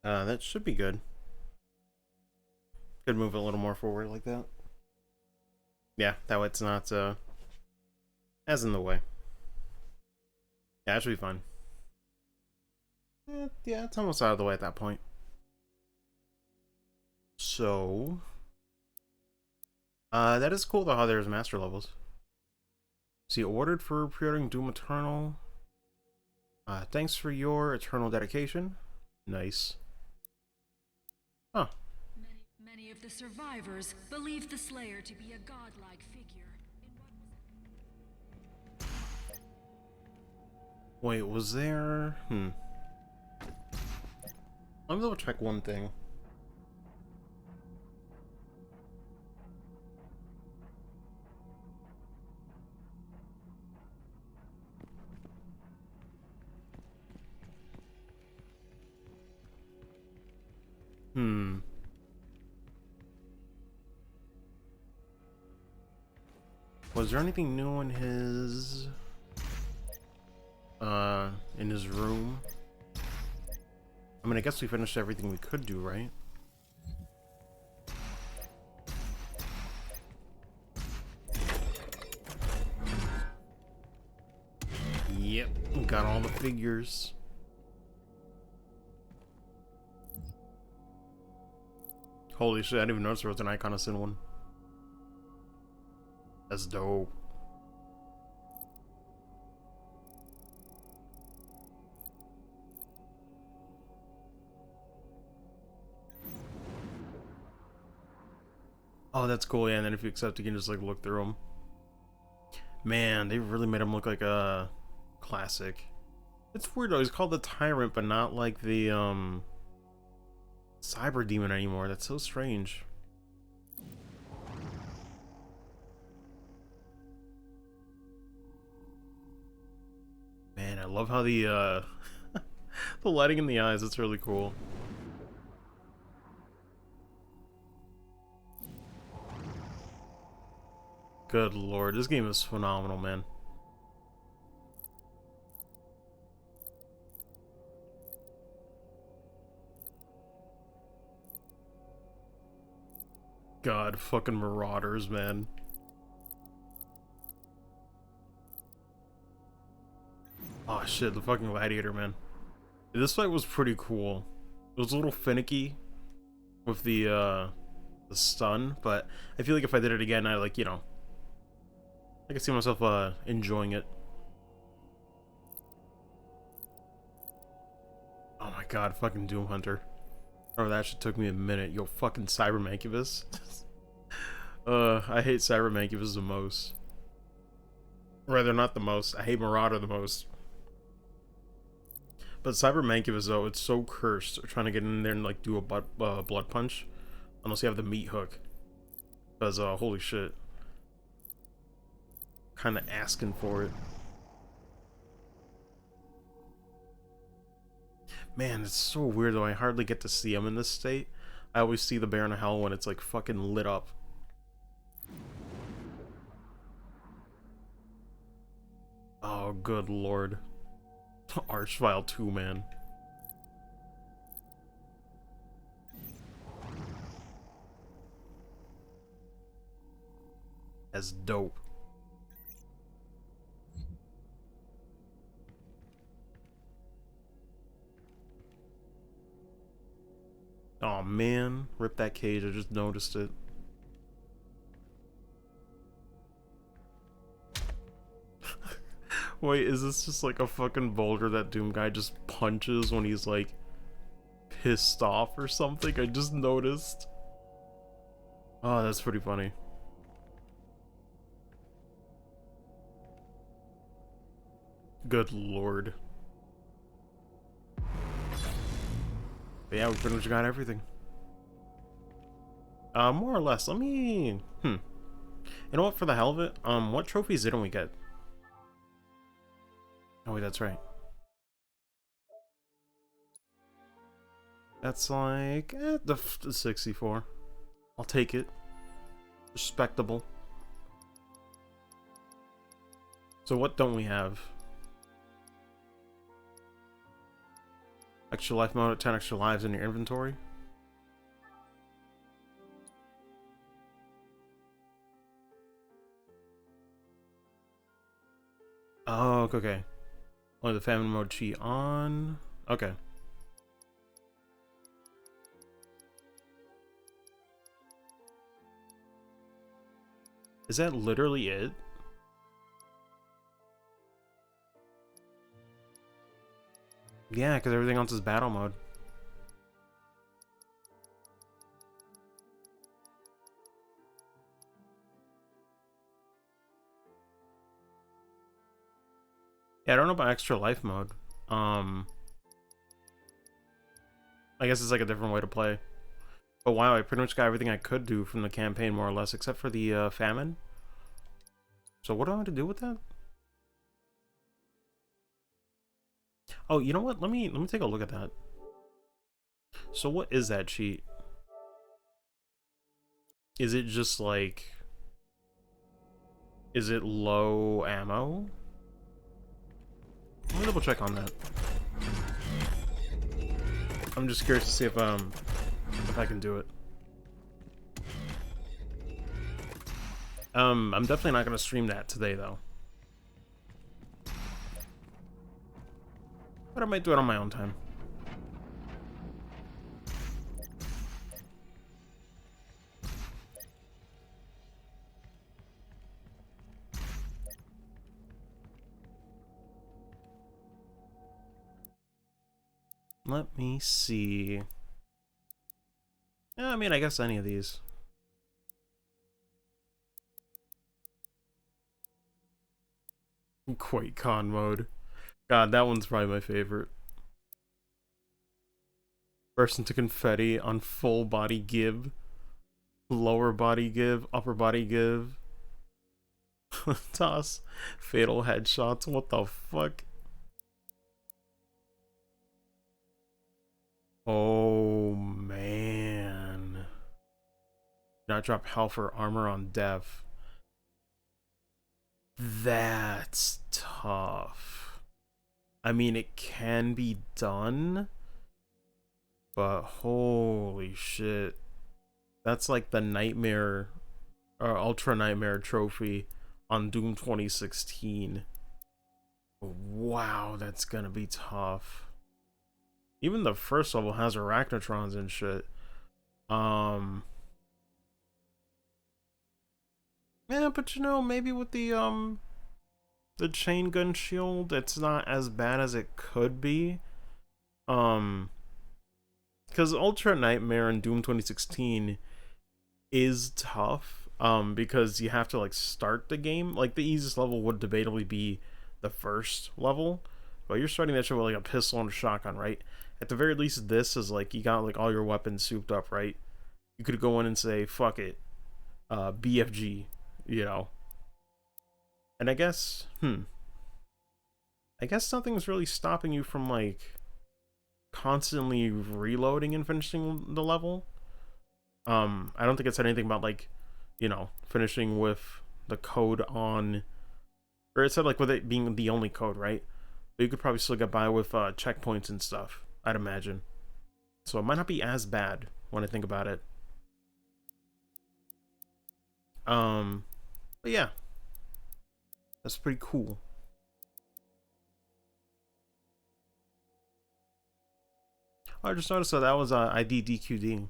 That should be good. Could move it a little more forward like that. Yeah, that way it's not, as in the way. Yeah, that should be fine. Yeah, it's almost out of the way at that point. So... that is cool though how there's master levels. See, ordered for pre-ordering Doom Eternal. Thanks for your eternal dedication. Nice. Huh. Many of the survivors believe the Slayer to be a godlike figure. Wait, was there... Let me double check one thing. Was there anything new in his room? I mean, I guess we finished everything we could do, right? Yep, got all the figures. Holy shit, I didn't even notice there was an Icon of Sin one. That's dope. Oh, that's cool, yeah, and then if you accept, you can just, like, look through them. Man, they really made him look like a classic. It's weird, though. He's called the Tyrant, but not, like, the, Cyber Demon anymore. That's so strange. Man, I love how the, the lighting in the eyes, it's really cool. Good lord, this game is phenomenal, man. God, fucking Marauders, man. Oh shit, the fucking Gladiator, man. This fight was pretty cool. It was a little finicky with the stun, but I feel like if I did it again, I, like, you know, I can see myself enjoying it. Oh my god, fucking Doom Hunter. Oh, that shit took me a minute. Yo, fucking Cyber Mancubus. I hate Cyber Mancubus the most. Rather, not the most. I hate Marauder the most. But Cyber Mancubus, though, it's so cursed trying to get in there and, like, do a blood punch. Unless you have the meat hook. Because, holy shit. Kind of asking for it. Man, it's so weird, though. I hardly get to see him in this state. I always see the Baron of Hell when it's, like, fucking lit up. Oh, good lord. Archvile 2, man. That's dope. Oh man, rip that cage, I just noticed it. Wait, is this just like a fucking boulder that Doom guy just punches when he's like pissed off or something? I just noticed. Oh, that's pretty funny. Good lord. But yeah, we pretty much got everything. More or less. Let me... You know what, for the hell of it, what trophies didn't we get? Oh wait, that's right. That's like, the 64. I'll take it. Respectable. So what don't we have? Extra life mode, 10 extra lives in your inventory. Oh, okay. Only the famine mode cheat on. Okay. Is that literally it? Yeah, because everything else is battle mode. Yeah, I don't know about extra life mode. I guess it's like a different way to play. But wow, I pretty much got everything I could do from the campaign, more or less, except for the famine. So what do I want to do with that? Oh, you know what? Let me take a look at that. So what is that cheat? Is it just like... Is it low ammo? Let me double check on that. I'm just curious to see if I can do it. I'm definitely not gonna stream that today though. But I might do it on my own time. Let me see. Yeah, I mean, I guess any of these. Quite con mode. God, that one's probably my favorite. Burst into confetti on full body give. Lower body give. Upper body give. Toss. Fatal headshots. What the fuck? Oh, man. Not drop health or armor on death. That's tough. I mean, it can be done, but holy shit. That's like the nightmare, or ultra nightmare trophy on Doom 2016. Wow, that's gonna be tough. Even the first level has arachnotrons and shit. Yeah, but you know, maybe with the chain gun shield, it's not as bad as it could be. Because Ultra Nightmare in Doom 2016 is tough. Because you have to like start the game. Like the easiest level would debatably be the first level, but you're starting that shit with like a pistol and a shotgun, right? At the very least, this is like you got like all your weapons souped up, right? You could go in and say, "Fuck it, BFG," you know. And I guess, I guess nothing's really stopping you from like constantly reloading and finishing the level. I don't think it said anything about like, you know, finishing with the code on, or it said like with it being the only code, right? But you could probably still get by with checkpoints and stuff, I'd imagine. So it might not be as bad when I think about it. But yeah, that's pretty cool. I just noticed that was ID DQD.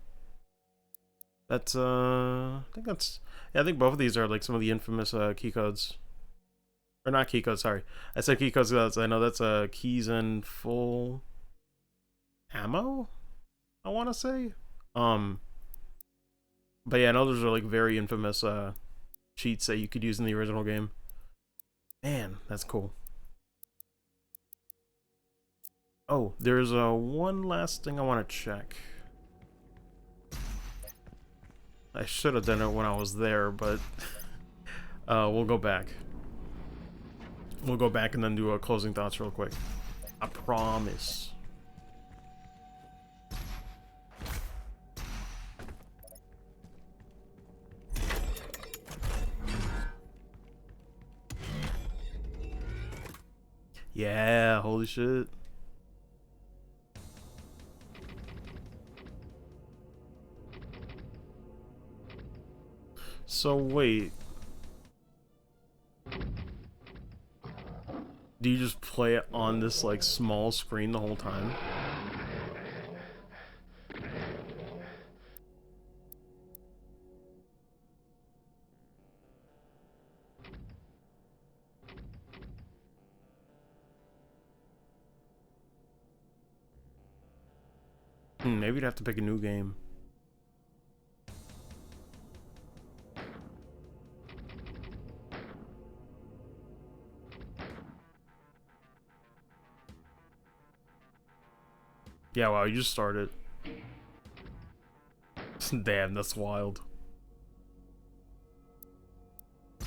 That's I think that's, yeah, I think both of these are like some of the infamous key codes. Or not key codes, sorry. I said key codes because I know that's keys and full ammo, I want to say. But yeah, I know those are like very infamous cheats that you could use in the original game. Man, that's cool. Oh, there's one last thing I want to check. I should have done it when I was there, but we'll go back. We'll go back and then do closing thoughts real quick. I promise. Yeah, holy shit. So wait, do you just play it on this like small screen the whole time? Maybe you'd have to pick a new game. Yeah, wow, you just started. Damn, that's wild. I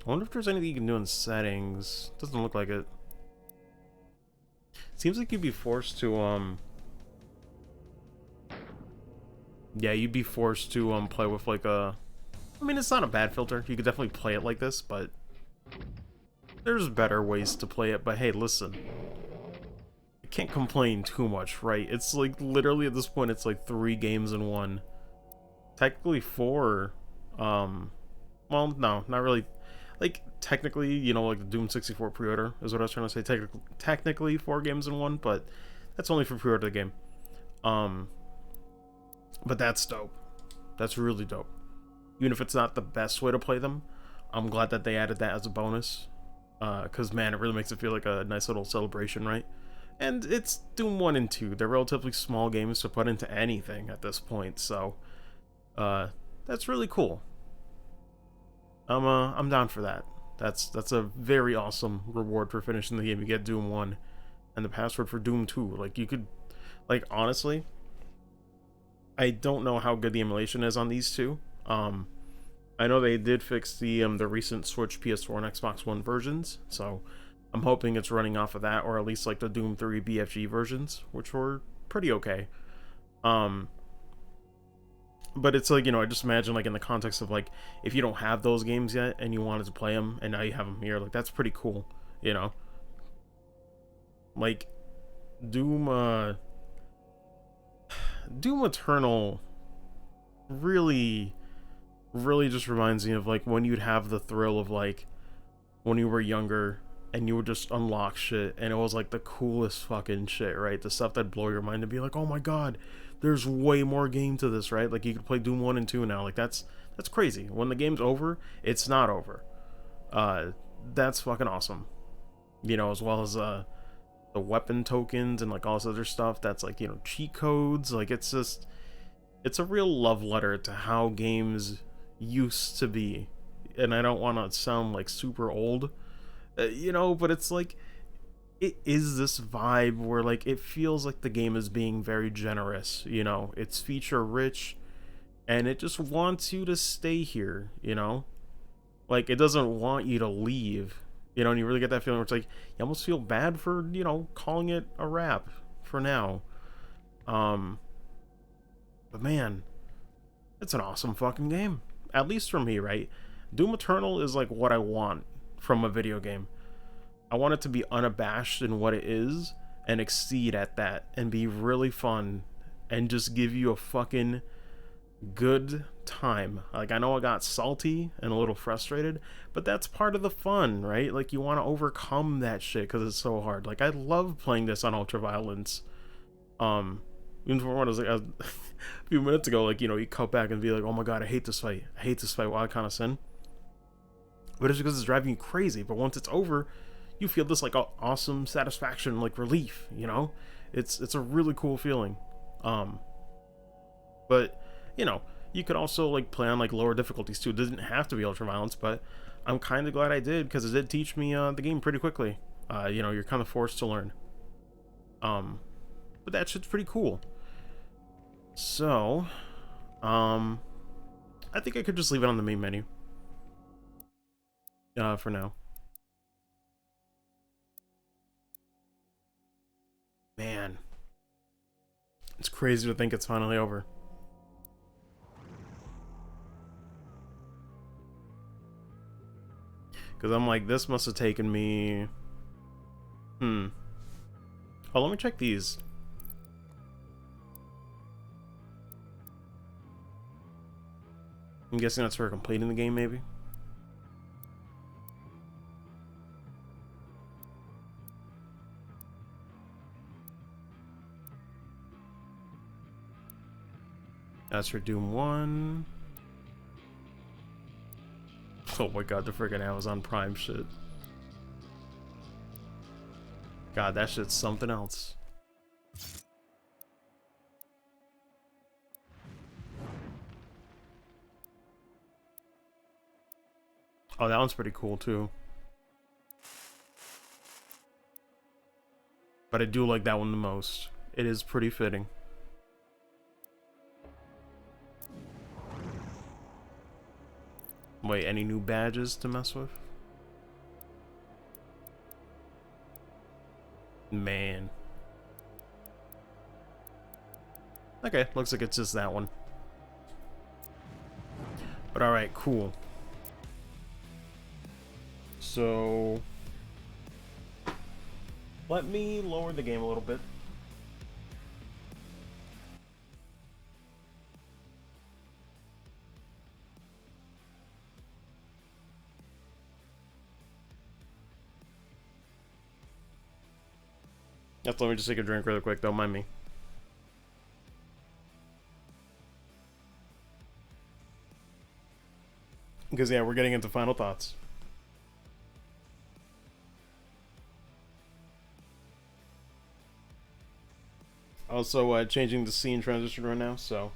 wonder if there's anything you can do in settings. Doesn't look like it. Seems like you'd be forced to, yeah, you'd be forced to, play with, like, a... I mean, it's not a bad filter. You could definitely play it like this, but... there's better ways to play it, but hey, listen. I can't complain too much, right? It's, like, literally at this point, it's, like, 3 games in one. Technically 4, well, no, not really. Like, technically, you know, like the Doom 64 pre-order is what I was trying to say. Technically 4 games in one, but that's only for pre-order the game. But that's dope. That's really dope. Even if it's not the best way to play them, I'm glad that they added that as a bonus. Because, man, it really makes it feel like a nice little celebration, right? And it's Doom 1 and 2. They're relatively small games to put into anything at this point, so... that's really cool. I'm down for that. That's a very awesome reward for finishing the game. You get Doom 1 and the password for Doom 2. Like, you could, like, honestly, I don't know how good the emulation is on these two. I know they did fix the recent Switch, PS4, and Xbox One versions, so I'm hoping it's running off of that, or at least like the Doom 3 BFG versions, which were pretty okay. But it's like, you know, I just imagine, like, in the context of, like, if you don't have those games yet and you wanted to play them and now you have them here, like, that's pretty cool, you know? Like, Doom, Doom Eternal really, really just reminds me of, like, when you'd have the thrill of, like, when you were younger and you would just unlock shit and it was, like, the coolest fucking shit, right? The stuff that'd blow your mind to be like, oh my god, there's way more game to this, right? Like, you could play Doom 1 and 2 now. Like, that's crazy. When the game's over, it's not over. That's fucking awesome. You know, as well as the weapon tokens and like all this other stuff that's like, you know, cheat codes. Like, it's just, it's a real love letter to how games used to be. And I don't want to sound like super old, you know, but it's like, it is this vibe where, like, it feels like the game is being very generous, you know? It's feature rich, and it just wants you to stay here, you know? Like, it doesn't want you to leave, you know? And you really get that feeling where it's like, you almost feel bad for, you know, calling it a wrap for now. But man, it's an awesome fucking game. At least for me, right? Doom Eternal is like what I want from a video game. I want it to be unabashed in what it is and exceed at that and be really fun and just give you a fucking good time. Like, I know I got salty and a little frustrated, but that's part of the fun, right? Like, you want to overcome that shit because it's so hard. Like, I love playing this on Ultraviolence. Even for what I was like, a few minutes ago, like, you know, you cut back and be like, oh my god, I hate this fight. I hate this fight. Wild kind of sin. But it's because it's driving you crazy. But once it's over, you feel this like awesome satisfaction, like relief, you know? It's a really cool feeling. But you know, you could also like play on like lower difficulties too. It doesn't have to be ultraviolence, but I'm kind of glad I did because it did teach me the game pretty quickly. You know, you're kind of forced to learn. But that shit's pretty cool. So, I think I could just leave it on the main menu. For now. Man, it's crazy to think it's finally over. Because I'm like, this must have taken me... Oh, let me check these. I'm guessing that's for completing the game, maybe. That's for Doom 1. Oh my god, the freaking Amazon Prime shit. God, that shit's something else. Oh, that one's pretty cool too. But I do like that one the most. It is pretty fitting. Wait, any new badges to mess with? Man. Okay, looks like it's just that one. But alright, cool. So... let me lower the game a little bit. Let me just take a drink real quick, don't mind me. Because yeah, we're getting into final thoughts. Also changing the scene transition right now, so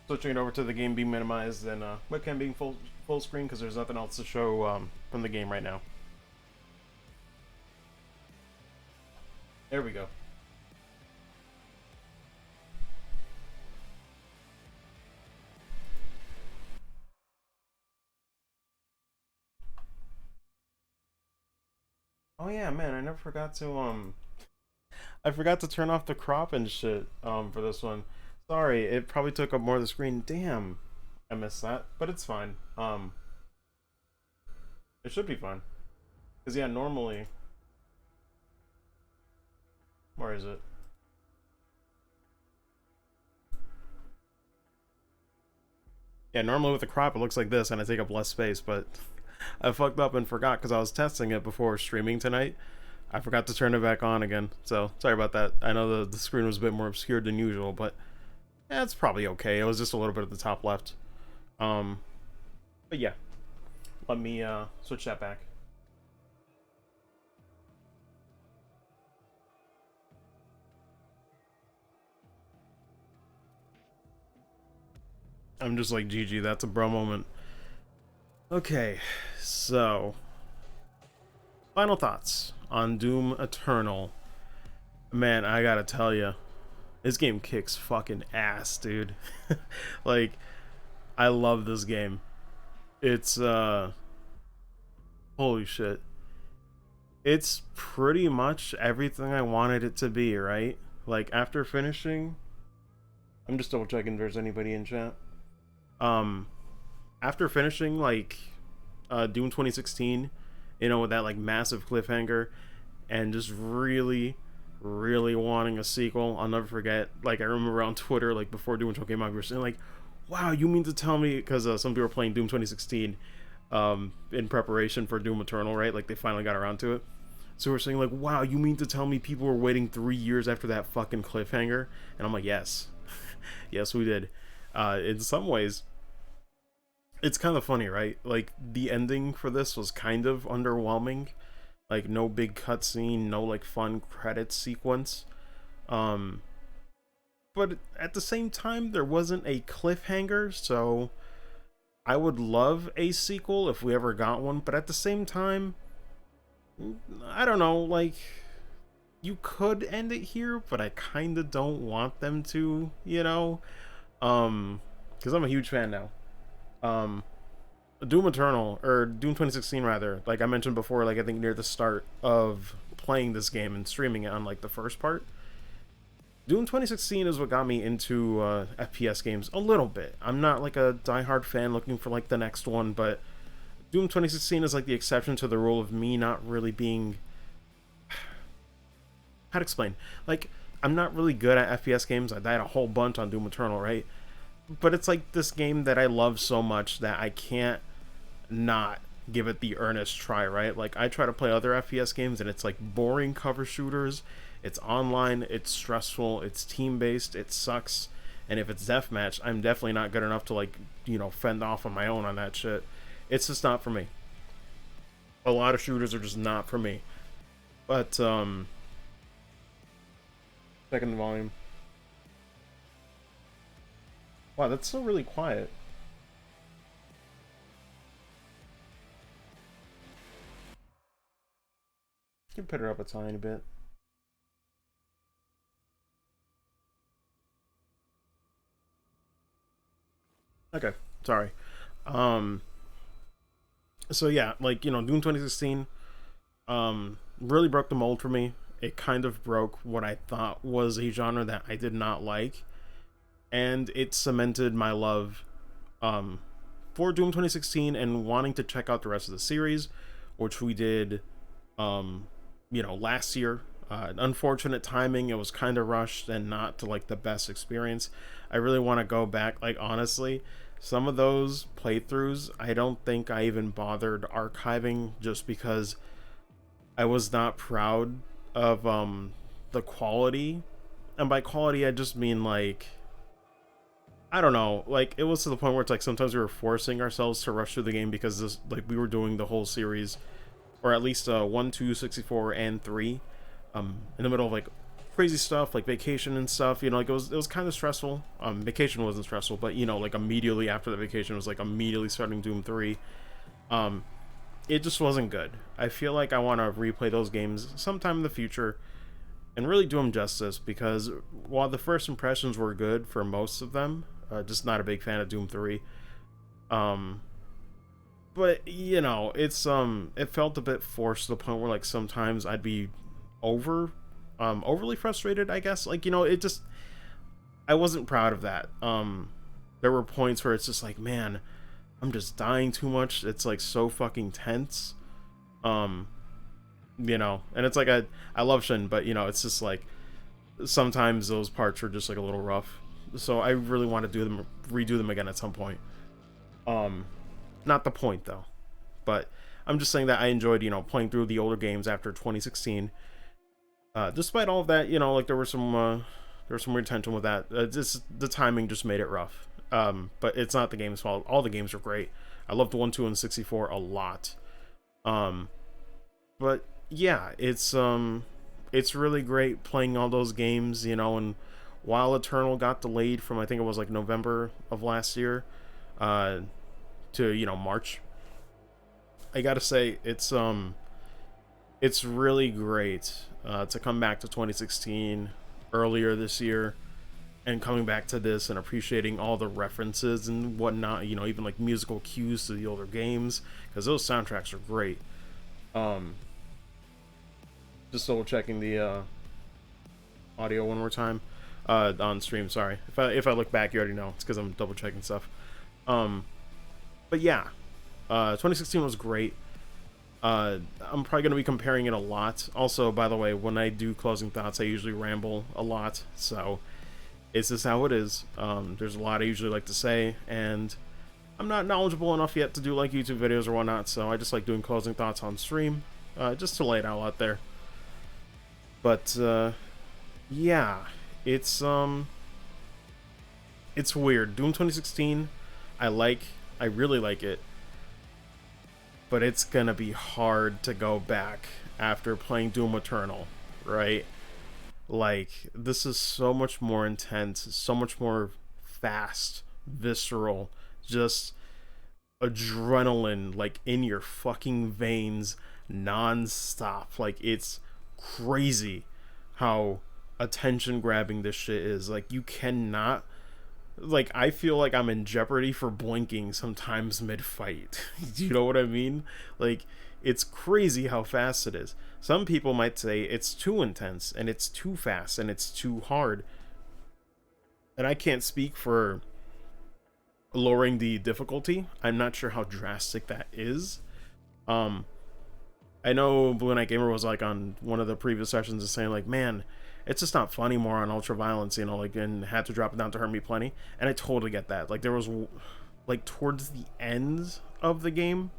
switching it over to the game being minimized and webcam being full screen because there's nothing else to show from the game right now. There we go. Oh yeah, man, I never forgot to I forgot to turn off the crop and shit for this one. Sorry, it probably took up more of the screen. Damn. I missed that, but it's fine. It should be fine. Cuz yeah, normally where is it? Yeah, normally with the crop it looks like this and I take up less space, but I fucked up and forgot because I was testing it before streaming tonight. I forgot to turn it back on again, so sorry about that. I know the screen was a bit more obscured than usual, but it's probably okay. It was just a little bit at the top left. But yeah, let me switch that back. I'm just like, GG, that's a bro moment. Okay, so final thoughts on Doom Eternal. Man, I gotta tell you, this game kicks fucking ass, dude. Like, I love this game. It's holy shit. It's pretty much everything I wanted it to be, right? Like, after finishing, I'm just double checking if there's anybody in chat. After finishing like Doom 2016, you know, with that like massive cliffhanger and just really wanting a sequel, I'll never forget, like, I remember on Twitter, like, before Doom Eternal came out, we were saying like, wow, you mean to tell me, because some people were playing Doom 2016 in preparation for Doom Eternal, right? Like, they finally got around to it. So we're saying like, wow, you mean to tell me people were waiting 3 years after that fucking cliffhanger? And I'm like, yes. Yes, we did. In some ways, it's kind of funny, right? Like, the ending for this was kind of underwhelming. Like, no big cutscene, no like fun credits sequence. But at the same time, there wasn't a cliffhanger, so I would love a sequel if we ever got one. But at the same time, I don't know, like, you could end it here, but I kind of don't want them to, you know? Because I'm a huge fan now. Doom Eternal, or Doom 2016 rather, like I mentioned before, like I think near the start of playing this game and streaming it on like the first part, Doom 2016 is what got me into FPS games a little bit. I'm not like a diehard fan looking for like the next one, but Doom 2016 is like the exception to the rule of me not really being... how to explain? Like, I'm not really good at FPS games. I died a whole bunch on Doom Eternal, right? but it's like this game that I love so much that I can't not give it the earnest try, right? Like I try to play other FPS games and it's like boring cover shooters. It's online, it's stressful, it's team based, it sucks. And if it's deathmatch, I'm definitely not good enough to like, fend off on my own on that shit. It's just not for me. A lot of shooters are just not for me. But checking the volume. Wow, that's still really quiet. You can put it up a tiny bit. Okay, sorry. Um, so yeah, like Doom 2016, really broke the mold for me. It kind of broke what I thought was a genre that I did not like, and it cemented my love, um, for Doom 2016 and wanting to check out the rest of the series, which we did, um, last year. Unfortunate timing. It was kind of rushed and not to like the best experience. I really want to go back. Like honestly, some of those playthroughs, I don't think I even bothered archiving just because I was not proud of the quality. And by quality, I just mean like I don't know. Like it was to the point where it's like sometimes we were forcing ourselves to rush through the game because this like we were doing the whole series, or at least 1, 2, 64, and 3, in the middle of like crazy stuff like vacation and stuff. Like it was kind of stressful. Vacation wasn't stressful, but like immediately after the vacation was like immediately starting Doom 3. Um, it just wasn't good. I feel like I want to replay those games sometime in the future and really do them justice because while the first impressions were good for most of them, just not a big fan of Doom 3. Um, but it felt a bit forced to the point where like sometimes I'd be overly frustrated, I guess. Like it just I wasn't proud of that. There were points where it's just like, man, I'm just dying too much. It's like so fucking tense. um and it's like I love Shin, but it's just like sometimes those parts are just like a little rough. So I really want to redo them again at some point. um Not the point though, but I'm just saying that I enjoyed playing through the older games after 2016. Despite all of that, like there was some weird tension with that. Just the timing just made it rough. But it's not the game's fault. All the games are great. I loved 1, 2, and 64 a lot. Um, but yeah, it's really great playing all those games. And while Eternal got delayed from I think it was like November of last year, to March, I gotta say it's really great to come back to 2016 earlier this year and coming back to this and appreciating all the references and whatnot, even like musical cues to the older games, because those soundtracks are great. um just double checking the audio one more time on stream. Sorry if I look back, you already know it's because I'm double checking stuff. um but yeah, 2016 was great. I'm probably going to be comparing it a lot. Also, by the way, when I do closing thoughts, I usually ramble a lot, so it's just how it is. There's a lot I usually like to say, and I'm not knowledgeable enough yet to do like YouTube videos or whatnot, so I just like doing closing thoughts on stream, just to lay it out there. But yeah, it's weird. Doom 2016, I really like it, but it's gonna be hard to go back after playing Doom Eternal, right? Like, this is so much more intense, so much more fast, visceral, just adrenaline, like, in your fucking veins, non-stop. Like, it's crazy how attention grabbing this shit is. Like, you cannot, like, I feel like I'm in jeopardy for blinking sometimes mid-fight. Do you know what I mean? Like, it's crazy how fast it is. Some people might say it's too intense and it's too fast and it's too hard. And I can't speak for lowering the difficulty. I'm not sure how drastic that is. I know Blue Knight Gamer was like on one of the previous sessions saying like, man, it's just not fun anymore on ultra violence, you know, like, and had to drop it down to hurt me plenty. And I totally get that. Like, there was, like, towards the end of the game,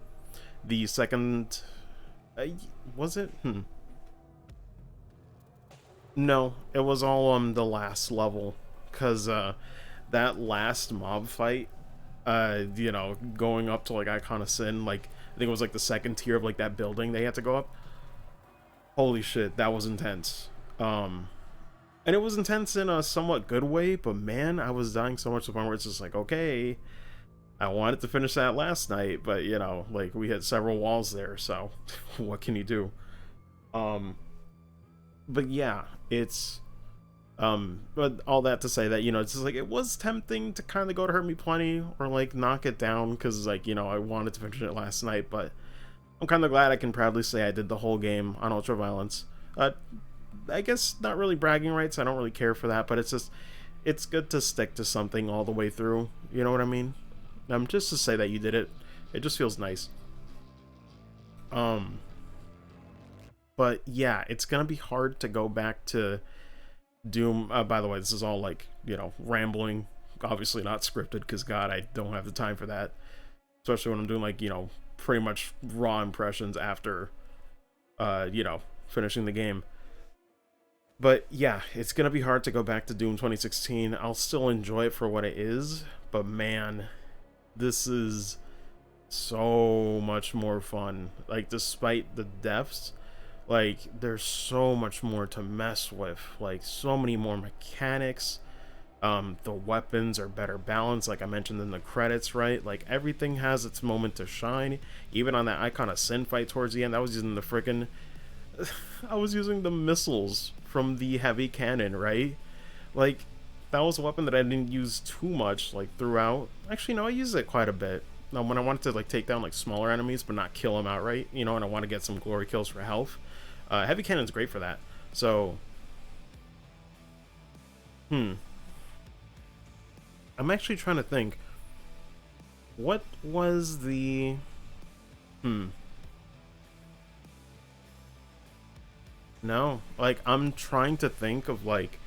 the second, was it? No, it was all the last level, because that last mob fight, you know, going up to like Icon of Sin, like I think it was like the second tier of like that building they had to go up. Holy shit, that was intense. And it was intense in a somewhat good way, but man, I was dying so much to the point where it's just like, okay, I wanted to finish that last night, but you know, like we hit several walls there, so what can you do? But yeah, it's but all that to say that, you know, it's just like it was tempting to kind of go to Hurt Me Plenty or like knock it down, because like, you know, I wanted to finish it last night, but I'm kind of glad I can proudly say I did the whole game on Ultra Violence. I guess not really bragging rights, I don't really care for that, but it's just, it's good to stick to something all the way through, you know what I mean? Just to say that you did it, it just feels nice. But yeah, it's gonna be hard to go back to Doom. By the way, this is all like, you know, rambling, obviously not scripted, because God, I don't have the time for that, especially when I'm doing like, you know, pretty much raw impressions after you know, finishing the game. But yeah, it's gonna be hard to go back to Doom 2016. I'll still enjoy it for what it is, but man, this is so much more fun. Like, despite the deaths, like, there's so much more to mess with, like so many more mechanics. The weapons are better balanced, like I mentioned in the credits, right? Like, everything has its moment to shine. Even on that Icon of Sin fight towards the end, I was using the freaking I was using the missiles from the heavy cannon, right? Like, that was a weapon that I didn't use too much, like, throughout. Actually, no, I used it quite a bit. Now, when I wanted to, like, take down, like, smaller enemies, but not kill them outright, you know, and I want to get some glory kills for health, heavy cannon's great for that. So, I'm actually trying to think. What was the... No, like, I'm trying to think of, like,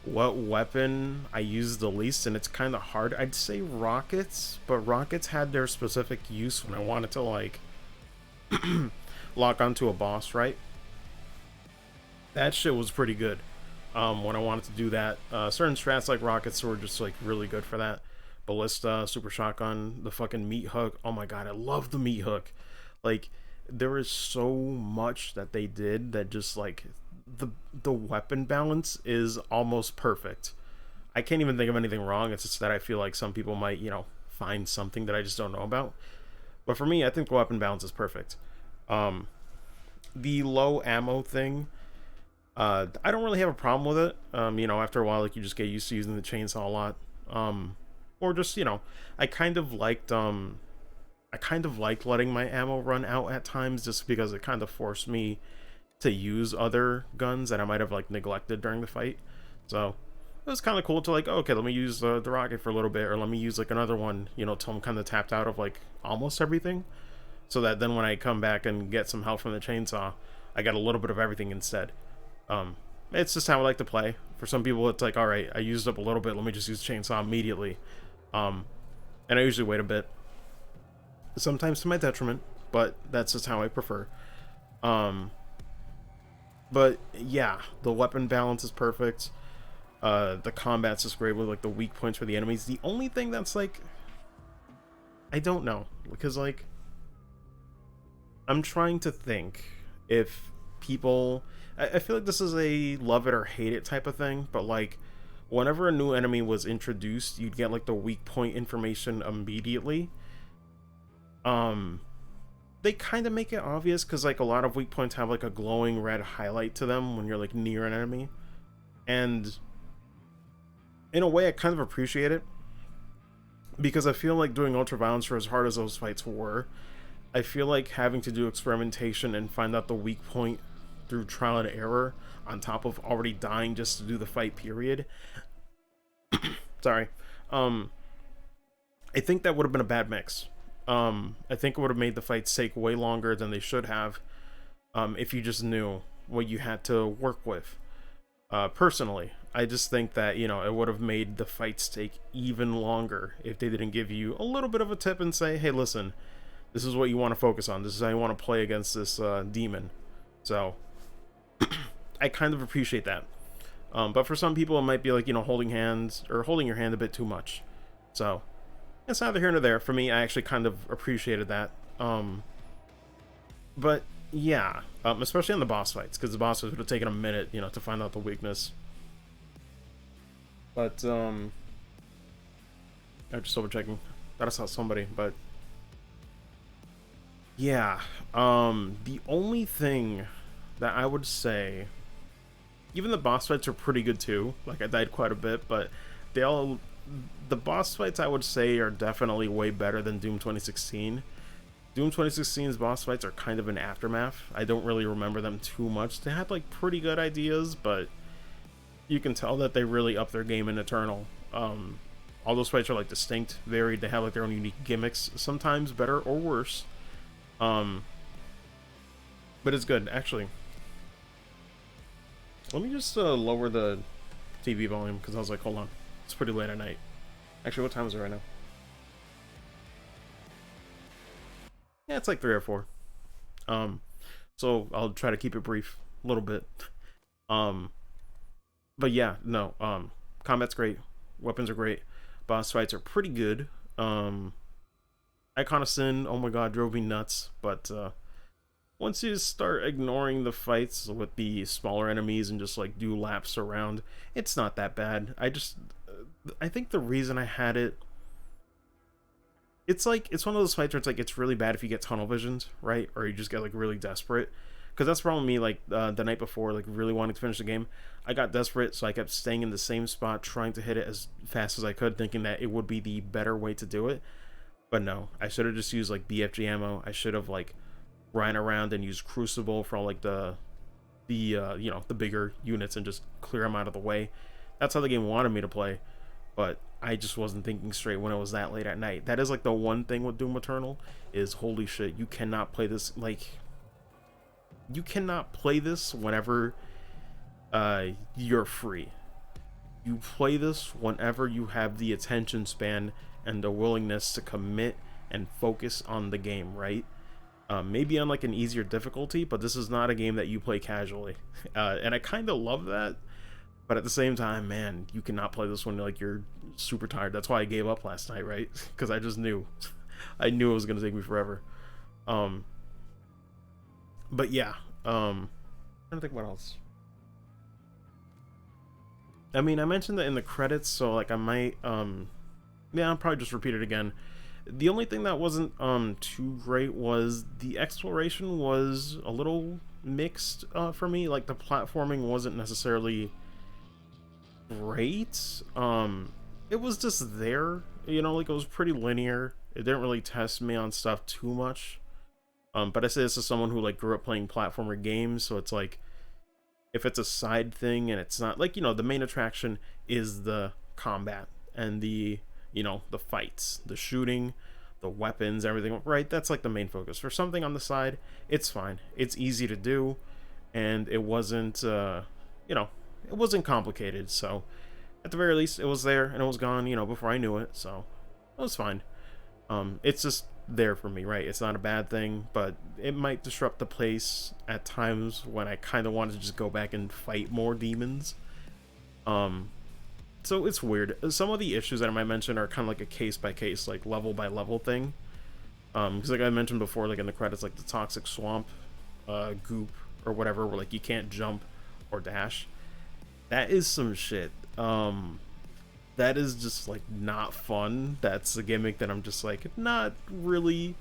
what weapon I use the least, and it's kind of hard. I'd say rockets, but rockets had their specific use when I wanted to, like, lock onto a boss, right? That shit was pretty good when I wanted to do that. Certain strats like rockets were just, like, really good for that. Ballista, super shotgun, the fucking meat hook. Oh my god, I love the meat hook. Like, there is so much that they did that just, like, the weapon balance is almost perfect. I can't even think of anything wrong. It's just that I feel like some people might, you know, find something that I just don't know about. But for me, I think the weapon balance is perfect. The low ammo thing, I don't really have a problem with it. You know, after a while, like, you just get used to using the chainsaw a lot. Or just, you know, I kind of liked letting my ammo run out at times, just because it kind of forced me to use other guns that I might have, like, neglected during the fight. So it was kind of cool to, like, okay, let me use the rocket for a little bit, or let me use, like, another one, you know, till I'm kind of tapped out of, like, almost everything, so that then when I come back and get some help from the chainsaw, I got a little bit of everything instead. It's just how I like to play. For some people, it's like, all right, I used up a little bit, let me just use the chainsaw immediately. And I usually wait a bit, sometimes to my detriment, but that's just how I prefer. But yeah, the weapon balance is perfect. The combat's just great with, like, the weak points for the enemies. The only thing that's, like, I don't know, because, like, I'm trying to think if people... I feel like this is a love it or hate it type of thing, but, like, whenever a new enemy was introduced, you'd get, like, the weak point information immediately. They kind of make it obvious, because, like, a lot of weak points have, like, a glowing red highlight to them when you're, like, near an enemy. And in a way, I kind of appreciate it, because I feel like doing Ultra Violence, for as hard as those fights were, I feel like having to do experimentation and find out the weak point through trial and error, on top of already dying just to do the fight, period. Sorry. I think that would have been a bad mix. I think it would have made the fights take way longer than they should have, if you just knew what you had to work with. Personally, I just think that, you know, it would have made the fights take even longer if they didn't give you a little bit of a tip and say, hey, listen, this is what you want to focus on. This is how you want to play against this demon. So I kind of appreciate that. But for some people, it might be like, you know, holding hands or holding your hand a bit too much. So it's neither here nor there. For me, I actually kind of appreciated that. But yeah, especially on the boss fights, because the boss fights would have taken a minute, you know, to find out the weakness. But I'm just double checking. Thought I saw somebody, but yeah. The only thing that I would say, even the boss fights are pretty good too. Like, I died quite a bit, but the boss fights I would say are definitely way better than Doom 2016. Doom 2016's boss fights are kind of an aftermath. I don't really remember them too much. They had like pretty good ideas, but you can tell that they really upped their game in Eternal. All those fights are like distinct, varied. They have like their own unique gimmicks, sometimes better or worse. But it's good, actually. Let me just lower the TV volume, because I was like, hold on, it's pretty late at night. Actually, what time is it right now? Yeah, it's like 3 or 4. So I'll try to keep it brief a little bit. But yeah, no, combat's great, weapons are great, boss fights are pretty good. Icon of Sin, oh my god, drove me nuts, but once you start ignoring the fights with the smaller enemies and just like do laps around, it's not that bad. I think the reason I had it, it's like, it's one of those fights where it's like, it's really bad if you get tunnel visions, right? Or you just get like really desperate. Because that's probably me, like, the night before, like, really wanting to finish the game. I got desperate, so I kept staying in the same spot, trying to hit it as fast as I could, thinking that it would be the better way to do it. But no, I should have just used, like, BFG ammo. I should have, like, ran around and used Crucible for all, like, you know, the bigger units and just clear them out of the way. That's how the game wanted me to play. But I just wasn't thinking straight when it was that late at night. That is, like, the one thing with Doom Eternal is, holy shit, you cannot play this, like... You cannot play this whenever you're free. You play this whenever you have the attention span and the willingness to commit and focus on the game, right? Maybe on like an easier difficulty, but this is not a game that you play casually. And I kind of love that, but at the same time, man, you cannot play this when like you're super tired. That's why I gave up last night, right? Because I just knew. I knew it was going to take me forever. But yeah, I'm trying to think what else. I mean, I mentioned that in the credits, so like I might, yeah, I'll probably just repeat it again. The only thing that wasn't too great was the exploration was a little mixed for me. Like the platforming wasn't necessarily great. It was just there, you know, like it was pretty linear. It didn't really test me on stuff too much. But I say this as someone who like grew up playing platformer games, so it's like if it's a side thing and it's not like, you know, the main attraction is the combat and the, you know, the fights, the shooting, the weapons, everything, right? That's like the main focus. For something on the side, it's fine. It's easy to do, and it wasn't, you know, it wasn't complicated. So at the very least, it was there and it was gone, you know, before I knew it. So it was fine. It's just there for me, right? It's not a bad thing, but it might disrupt the pace at times when I kind of wanted to just go back and fight more demons. So it's weird. Some of the issues that I might mention are kind of like a case by case, like level by level thing. Because like I mentioned before, like in the credits, like the toxic swamp, goop or whatever, where like you can't jump or dash. That is some shit. That is just like not fun. That's a gimmick that I'm just like not really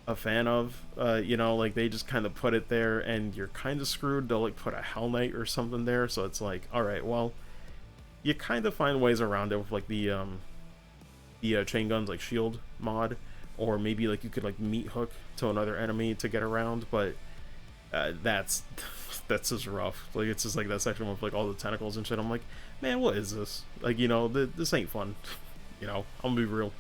a fan of. You know, like they just kind of put it there and you're kind of screwed. They'll like put a Hell Knight or something there, so it's like, all right, well, you kind of find ways around it with like the chain guns like shield mod, or maybe like you could like meat hook to another enemy to get around, but that's just rough. Like it's just like that section with like all the tentacles and shit. I'm like, man, what is this? Like, you know, this ain't fun. You know, I'm gonna be real.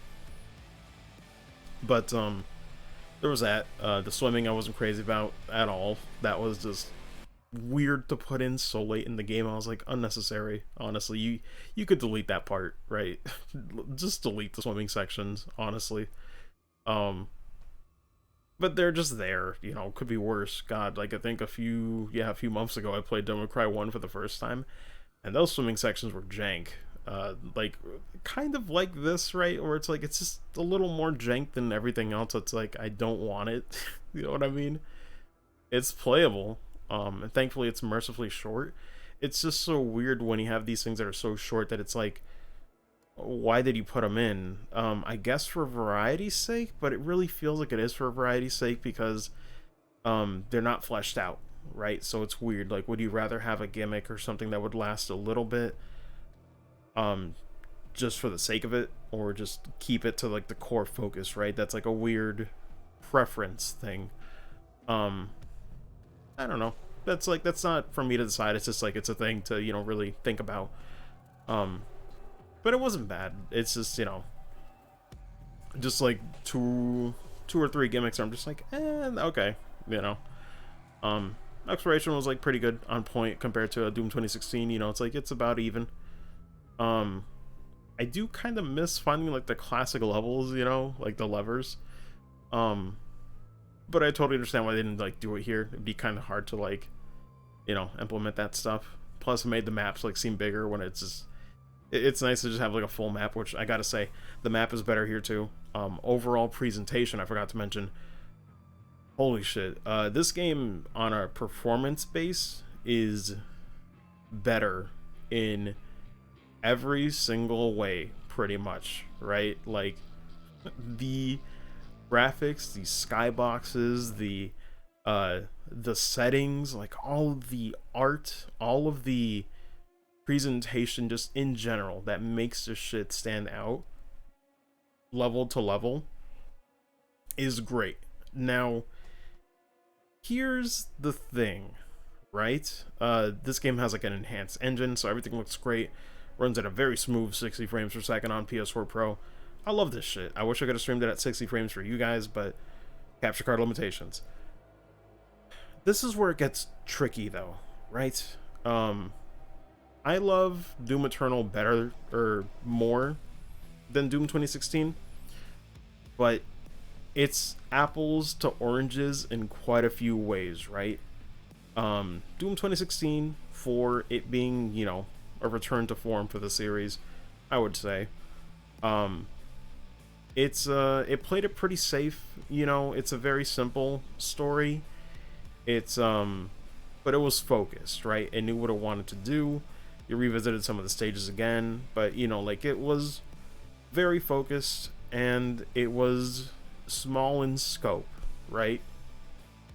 But there was that. The swimming I wasn't crazy about at all. That was just weird to put in so late in the game. I was like, unnecessary. Honestly, you could delete that part, right? Just delete the swimming sections, honestly. Um, but they're just there, you know. Could be worse. God, like I think a few months ago, I played Devil May Cry 1 for the first time, and those swimming sections were jank. Like kind of like this, right? Or it's like it's just a little more jank than everything else. It's like I don't want it. You know what I mean? It's playable, and thankfully it's mercifully short. It's just so weird when you have these things that are so short that it's like, why did you put them in? I guess for variety's sake, but it really feels like it is for variety's sake because they're not fleshed out, right? So it's weird. Like, would you rather have a gimmick or something that would last a little bit, um, just for the sake of it, or just keep it to like the core focus, right? That's like a weird preference thing. Um, I don't know. That's not for me to decide. It's just like it's a thing to, you know, really think about. Um, but it wasn't bad. It's just, you know, just like two or three gimmicks. I'm just like, okay, you know. Um, Exploration was like pretty good, on point compared to Doom 2016. You know, it's like it's about even. Um, I do kind of miss finding like the classic levels, you know, like the levers. Um, but I totally understand why they didn't like do it here. It'd be kind of hard to like, you know, implement that stuff. Plus, it made the maps like seem bigger when it's just. It's nice to just have like a full map, which I gotta say, the map is better here too. Overall presentation, I forgot to mention. Holy shit! This game on a performance base is better in every single way, pretty much, right? Like the graphics, the skyboxes, the settings, like all of the art, all of the presentation just in general that makes this shit stand out level to level is great. Now, here's the thing, right? This game has like an enhanced engine, so everything looks great. Runs at a very smooth 60 frames per second on PS4 Pro. I love this shit. I wish I could have streamed it at 60 frames for you guys, but capture card limitations. This is where it gets tricky though, right? I love Doom Eternal better or more than Doom 2016, but it's apples to oranges in quite a few ways, right? Doom 2016, for it being, you know, a return to form for the series, I would say. It played it pretty safe, you know. It's a very simple story. It's but it was focused, right? It knew what it wanted to do. You revisited some of the stages again, but you know, like it was very focused and it was small in scope, right?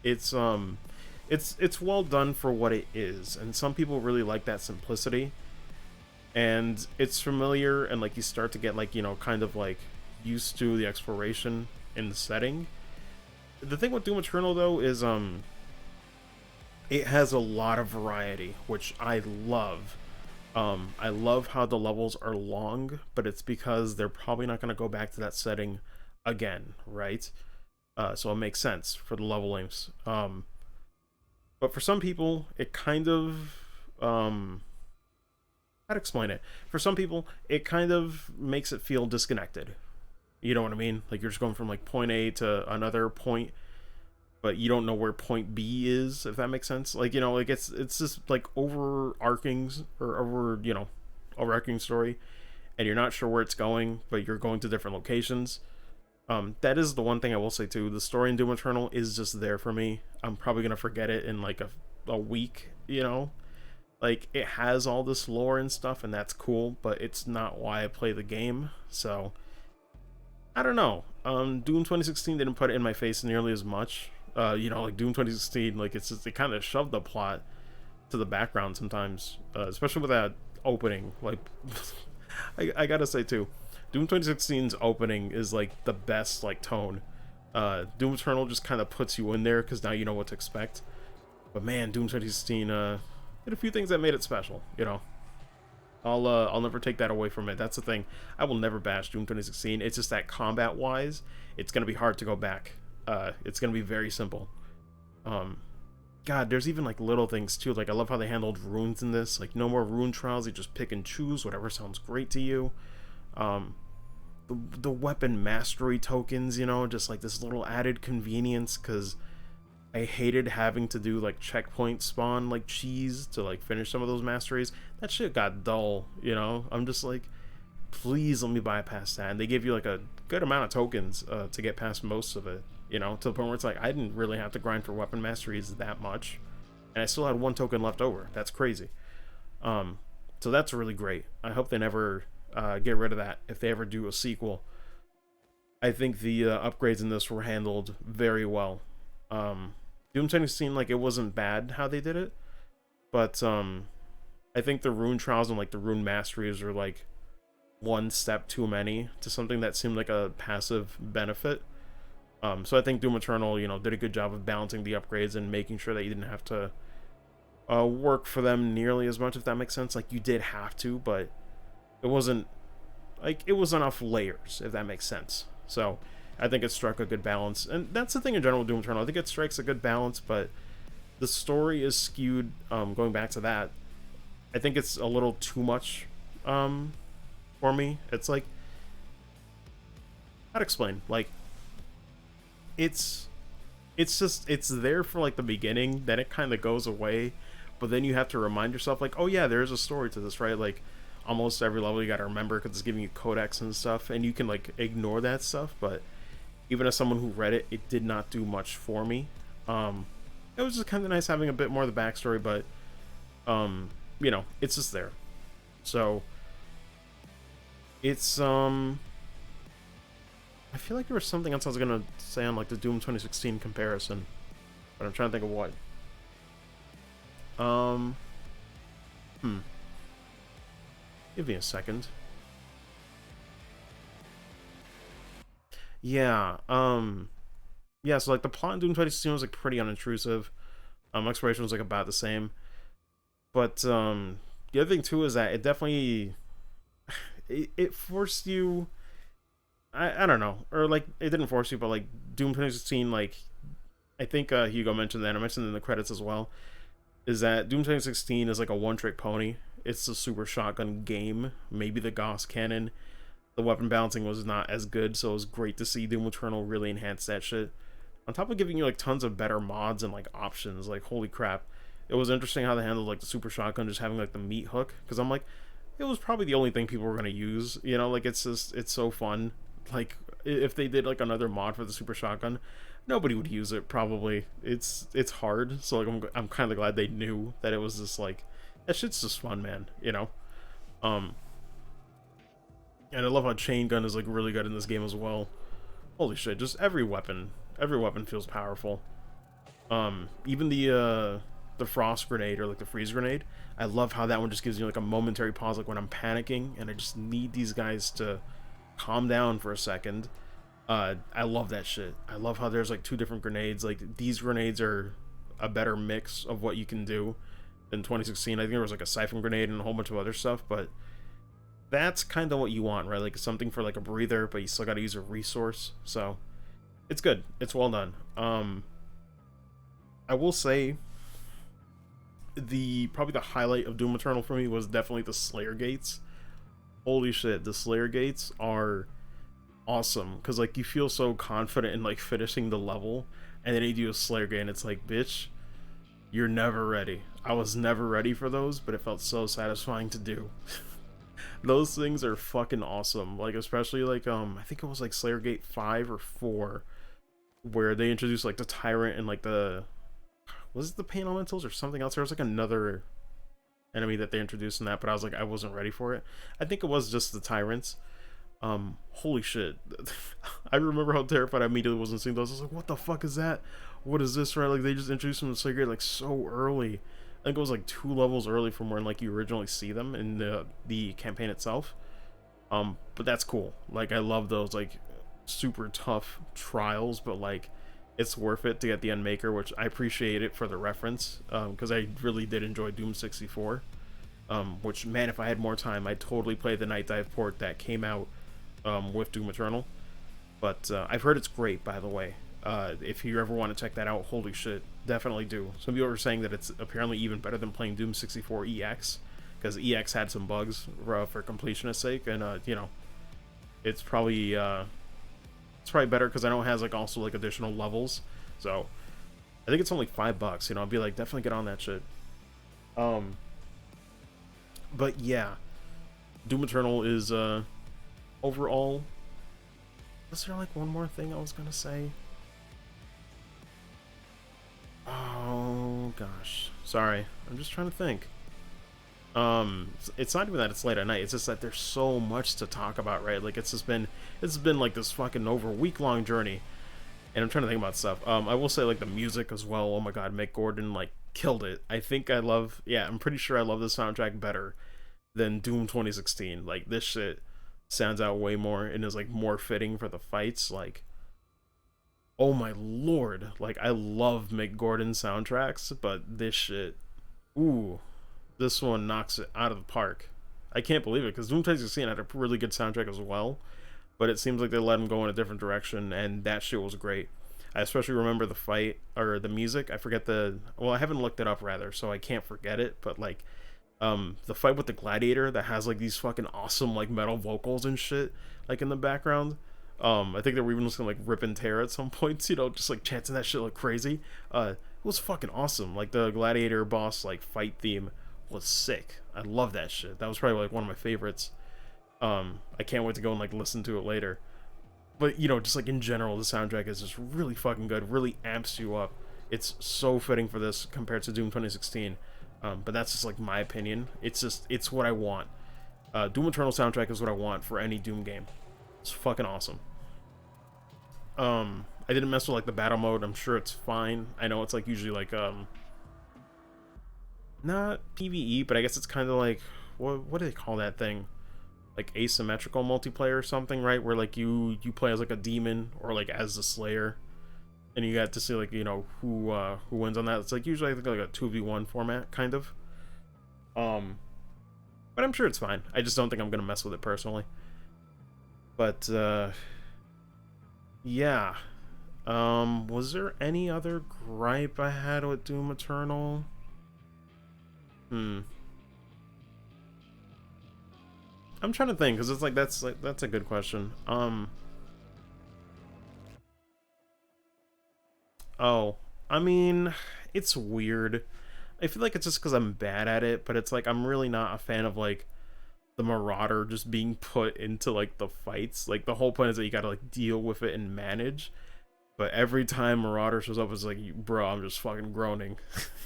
It's it's well done for what it is, and some people really like that simplicity. And it's familiar, and like you start to get like, you know, kind of like used to the exploration in the setting. The thing with Doom Eternal though is it has a lot of variety, which I love. I love how the levels are long, but it's because they're probably not going to go back to that setting again, right? So it makes sense for the level lengths. But for some people, it kind of how to explain it? For some people, it kind of makes it feel disconnected. You know what I mean? Like you're just going from like point A to another point, but you don't know where point B is, if that makes sense. Like, you know, like it's just like overarching or over, you know, overarching story, and you're not sure where it's going, but you're going to different locations. That is the one thing I will say too. The story in Doom Eternal is just there for me. I'm probably gonna forget it in like a week, you know. Like it has all this lore and stuff, and that's cool, but it's not why I play the game. So I don't know. Doom 2016 didn't put it in my face nearly as much. You know, like Doom 2016, like it's just, it kind of shoved the plot to the background sometimes, especially with that opening. Like, I gotta say too, Doom 2016's opening is like the best like tone. Doom Eternal just kind of puts you in there because now you know what to expect. But man, Doom 2016 did a few things that made it special. You know, I'll never take that away from it. That's the thing. I will never bash Doom 2016. It's just that combat wise, it's gonna be hard to go back. It's gonna be very simple. God, there's even like little things too. Like I love how they handled runes in this. Like no more rune trials. You just pick and choose whatever sounds great to you. Um, the weapon mastery tokens, you know, just like this little added convenience, because I hated having to do like checkpoint spawn like cheese to like finish some of those masteries. That shit got dull, you know. I'm just like, please let me bypass that. And they give you like a good amount of tokens to get past most of it, you know, to the point where it's like I didn't really have to grind for weapon masteries that much, and I still had one token left over. That's crazy. So that's really great. I hope they never get rid of that if they ever do a sequel. I think the upgrades in this were handled very well. Doom 20 seemed like it wasn't bad how they did it, but I think the rune trials and like the rune masteries are like one step too many to something that seemed like a passive benefit. So I think Doom Eternal, you know, did a good job of balancing the upgrades and making sure that you didn't have to work for them nearly as much, if that makes sense. Like you did have to, but it wasn't like it was enough layers, if that makes sense. So I think it struck a good balance, and that's the thing in general with Doom Eternal. I think it strikes a good balance, but the story is skewed. Going back to that, I think it's a little too much for me. It's like, how'd explain? Like, it's just, it's there for like the beginning, then it kind of goes away, but then you have to remind yourself like, oh yeah, there's a story to this, right? Like almost every level you gotta remember because it's giving you codex and stuff, and you can like ignore that stuff. But even as someone who read it, it did not do much for me. It was just kind of nice having a bit more of the backstory, but you know, it's just there. So it's I feel like there was something else I was gonna say on like the Doom 2016 comparison, but I'm trying to think of what. Give me a second. Yeah, yeah, so like the plot in Doom 2016 was like pretty unintrusive. Exploration was like about the same. But the other thing too is that it definitely it forced you, I don't know, or like it didn't force you, but like Doom 2016, like I think Hugo mentioned that, and I mentioned in the credits as well, is that Doom 2016 is like a one-trick pony. It's a super shotgun game, maybe the Gauss cannon. The weapon balancing was not as good, so it was great to see Doom Eternal really enhance that shit. On top of giving you like tons of better mods and like options, like holy crap. It was interesting how they handled like the super shotgun just having like the meat hook, because I'm like, it was probably the only thing people were gonna use, you know, like it's just, it's so fun. Like if they did like another mod for the super shotgun, nobody would use it probably. It's hard, so like I'm kind of glad they knew that it was just like, that shit's just fun, man, you know. And I love how chain gun is like really good in this game as well. Holy shit, just every weapon feels powerful. Even the frost grenade or like the freeze grenade, I love how that one just gives you like a momentary pause, like when I'm panicking and I just need these guys to calm down for a second. I love that shit. I love how there's like two different grenades. Like these grenades are a better mix of what you can do than 2016. I think there was like a siphon grenade and a whole bunch of other stuff, but that's kind of what you want, right? Like something for like a breather, but you still got to use a resource. So it's good. It's well done. I will say probably the highlight of Doom Eternal for me was definitely the Slayer gates. Holy shit, the Slayer gates are awesome, because like you feel so confident in like finishing the level, and then you do a Slayer gate and it's like, bitch, you're never ready. I was never ready for those, but it felt so satisfying to do. Those things are fucking awesome. Like especially like I think it was like Slayer Gate 5 or 4 where they introduced like the Tyrant and like the, was it the Pain Elementals or something else? There was like another enemy that they introduced in that, but I was like, I wasn't ready for it. I think it was just the Tyrants. Holy shit. I remember how terrified I immediately was in seeing those. I was like, what the fuck is that? What is this, right? Like they just introduced them to Slayer Gate like so early. I think it was like 2 levels early from when like you originally see them in the campaign itself. But that's cool. Like I love those like super tough trials, but like it's worth it to get the Endmaker, which I appreciate it for the reference, because I really did enjoy Doom 64. Which, man, if I had more time, I'd totally play the Night Dive port that came out with Doom Eternal. But I've heard it's great, by the way. If you ever want to check that out, holy shit, definitely do. Some people are saying that it's apparently even better than playing Doom 64 EX, because EX had some bugs for completionist sake, and you know, it's probably better because I know it has like also like additional levels. So I think it's only $5. You know, I'd be like, definitely get on that shit. But yeah, Doom Eternal is overall. Was there like one more thing I was gonna say? Oh gosh, sorry. I'm just trying to think. It's not even that it's late at night. It's just that there's so much to talk about, right? Like it's been like this fucking over week-long journey, and I'm trying to think about stuff. I will say like the music as well. Oh my god, Mick Gordon like killed it. I think I love. Yeah, I'm pretty sure I love the soundtrack better than Doom 2016. Like this shit sounds out way more and is like more fitting for the fights. Like, oh my lord, like I love Mick Gordon soundtracks, but this shit, ooh, this one knocks it out of the park. I can't believe it because Doom 2016 had a really good soundtrack as well, but it seems like they let him go in a different direction, and that shit was great. I especially remember the fight or the music. I forget I haven't looked it up rather, so I can't forget it. But like, the fight with the gladiator that has like these fucking awesome like metal vocals and shit like in the background. I think they were even just gonna like rip and tear at some points, you know, just like chanting that shit like crazy. It was fucking awesome. Like the gladiator boss like fight theme was sick. I love that shit. That was probably like one of my favorites. I can't wait to go and like listen to it later. But you know, just like in general, the soundtrack is just really fucking good. Really amps you up. It's so fitting for this compared to Doom 2016. But that's just like my opinion. It's what I want. Doom Eternal soundtrack is what I want for any Doom game. It's fucking awesome. I didn't mess with like the battle mode. I'm sure it's fine. I know it's like usually like not PvE, but I guess it's kind of like what do they call that thing? Like asymmetrical multiplayer or something, right? Where like you play as like a demon or like as the Slayer, and you got to see like, you know, who wins on that. It's like usually I think like a 2v1 format kind of. But I'm sure it's fine. I just don't think I'm gonna mess with it personally. But yeah. Was there any other gripe I had with Doom Eternal? I'm trying to think because it's like that's a good question. Oh, I mean, it's weird. I feel like it's just because I'm bad at it, but it's like I'm really not a fan of like the Marauder just being put into like the fights. Like the whole point is that you gotta like deal with it and manage. But every time Marauder shows up, it's like, bro, I'm just fucking groaning.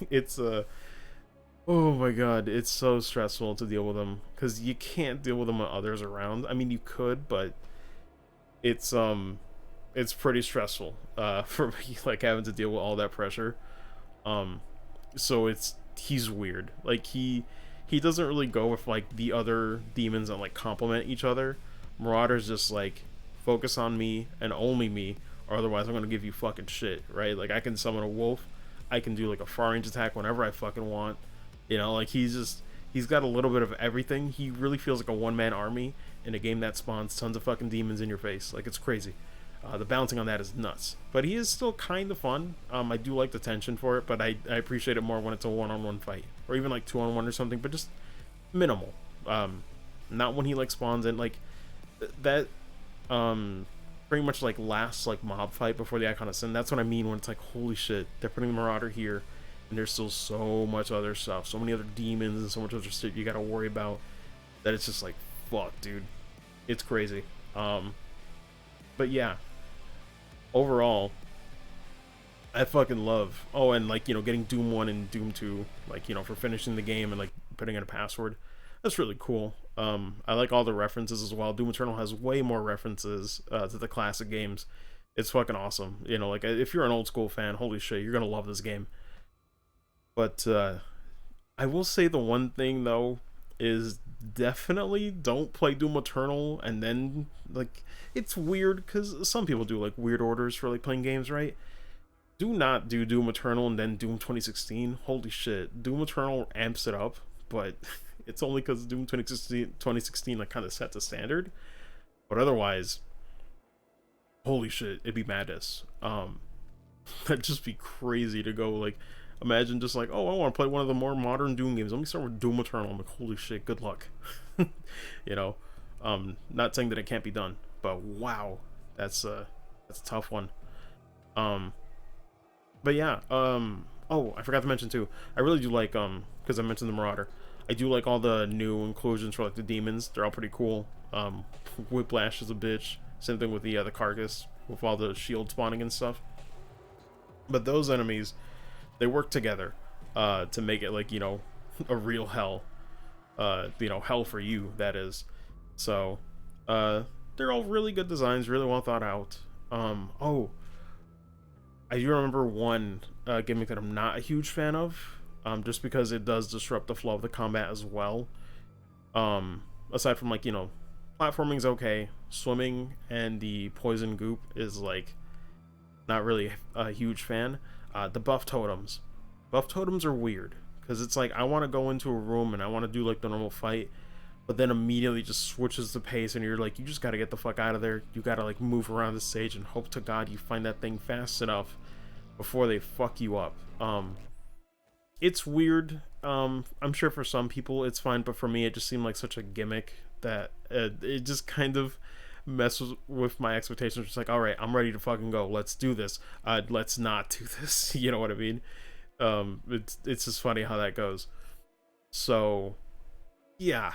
It's oh my god, it's so stressful to deal with them because you can't deal with them when others around. I mean, you could, but it's pretty stressful for me, like having to deal with all that pressure. So he's weird. Like he doesn't really go with like the other demons that like complement each other. Marauder's just like focus on me and only me, or otherwise I'm gonna give you fucking shit, right? Like I can summon a wolf, I can do like a far range attack whenever I fucking want. You know, like he's got a little bit of everything. He really feels like a one-man army in a game that spawns tons of fucking demons in your face. Like it's crazy. The bouncing on that is nuts, but he is still kind of fun. I do like the tension for it, but I appreciate it more when it's a one-on-one fight, or even like two-on-one or something, but just minimal. Not when he like spawns in like that. Pretty much like last like mob fight before the Icon of Sin. That's what I mean when it's like, holy shit, they're putting the Marauder here, and there's still so much other stuff, so many other demons and so much other shit you gotta worry about, that it's just like, fuck, dude, it's crazy. But yeah. Overall, I fucking love. Oh, and like, you know, getting Doom 1 and Doom 2, like, you know, for finishing the game and like putting in a password. That's really cool. I like all the references as well. Doom Eternal has way more references to the classic games. It's fucking awesome. You know, like if you're an old school fan, holy shit, you're gonna love this game. But I will say the one thing though is definitely don't play Doom Eternal and then like, it's weird because some people do like weird orders for like playing games, right? Do not do Doom Eternal and then Doom 2016. Holy shit, Doom Eternal amps it up, but it's only because Doom 2016 like kind of set the standard. But otherwise, holy shit, it'd be madness. That'd just be crazy to go, like, imagine just like, oh, I want to play one of the more modern Doom games. Let me start with Doom Eternal. I'm like, holy shit, good luck. You know, not saying that it can't be done, but wow, that's a tough one. Um, but yeah, oh, I forgot to mention too. I really do like because I mentioned the Marauder. I do like all the new inclusions for like the demons. They're all pretty cool. Whiplash is a bitch. Same thing with the carcass with all the shield spawning and stuff. But those enemies, they work together to make it like, you know, a real hell. You know, hell for you, that is. So they're all really good designs, really well thought out. Oh, I do remember one gimmick that I'm not a huge fan of, just because it does disrupt the flow of the combat as well. Aside from, like, you know, platforming's okay, swimming and the poison goop is like not really a huge fan. The buff totems. Buff totems are weird because it's like I want to go into a room and I want to do like the normal fight, but then immediately just switches the pace and you're like, you just got to get the fuck out of there. You got to like move around the stage and hope to God you find that thing fast enough before they fuck you up. It's weird. I'm sure for some people it's fine, but for me it just seemed like such a gimmick that it just kind of messes with my expectations. It's like, all right, I'm ready to fucking go. Let's do this. Let's not do this. You know what I mean? It's just funny how that goes. So yeah,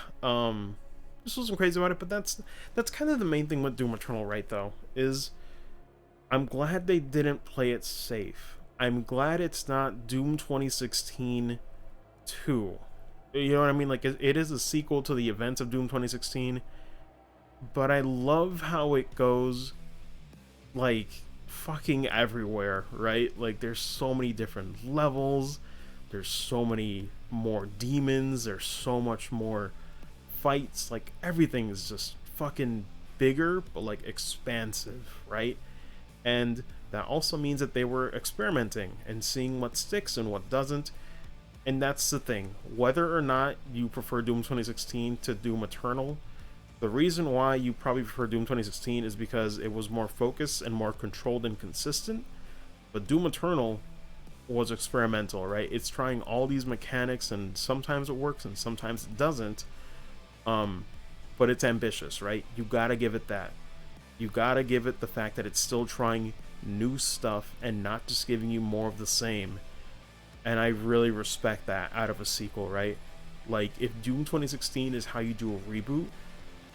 just wasn't crazy about it, but that's kind of the main thing with Doom Eternal, right? Though, is I'm glad they didn't play it safe. I'm glad it's not Doom 2016 2. You know what I mean? Like, it is a sequel to the events of Doom 2016, but I love how it goes, like, fucking everywhere, right? Like, there's so many different levels, there's so many more demons, there's so much more fights, like, everything is just fucking bigger, but, like, expansive, right? And that also means that they were experimenting and seeing what sticks and what doesn't. And that's the thing. Whether or not you prefer Doom 2016 to Doom Eternal, the reason why you probably prefer Doom 2016 is because it was more focused and more controlled and consistent. But Doom Eternal was experimental, right? It's trying all these mechanics, and sometimes it works and sometimes it doesn't. But it's ambitious, right? You gotta give it that. You gotta give it the fact that it's still trying new stuff and not just giving you more of the same. And I really respect that out of a sequel, right? Like, if Doom 2016 is how you do a reboot,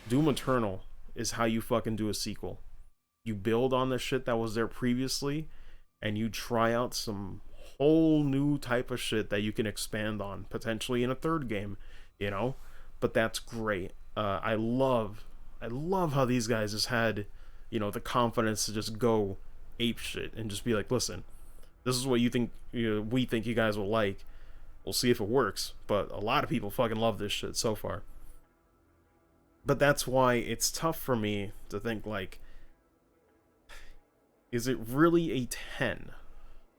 Doom Eternal is how you fucking do a sequel. You build on the shit that was there previously, and you try out some whole new type of shit that you can expand on, potentially in a third game, you know? But that's great. I love how these guys just had, you know, the confidence to just go ape shit and just be like, listen, this is what you think, we think you guys will like. We'll see if it works, but a lot of people fucking love this shit so far. But that's why it's tough for me to think, like, is it really a 10?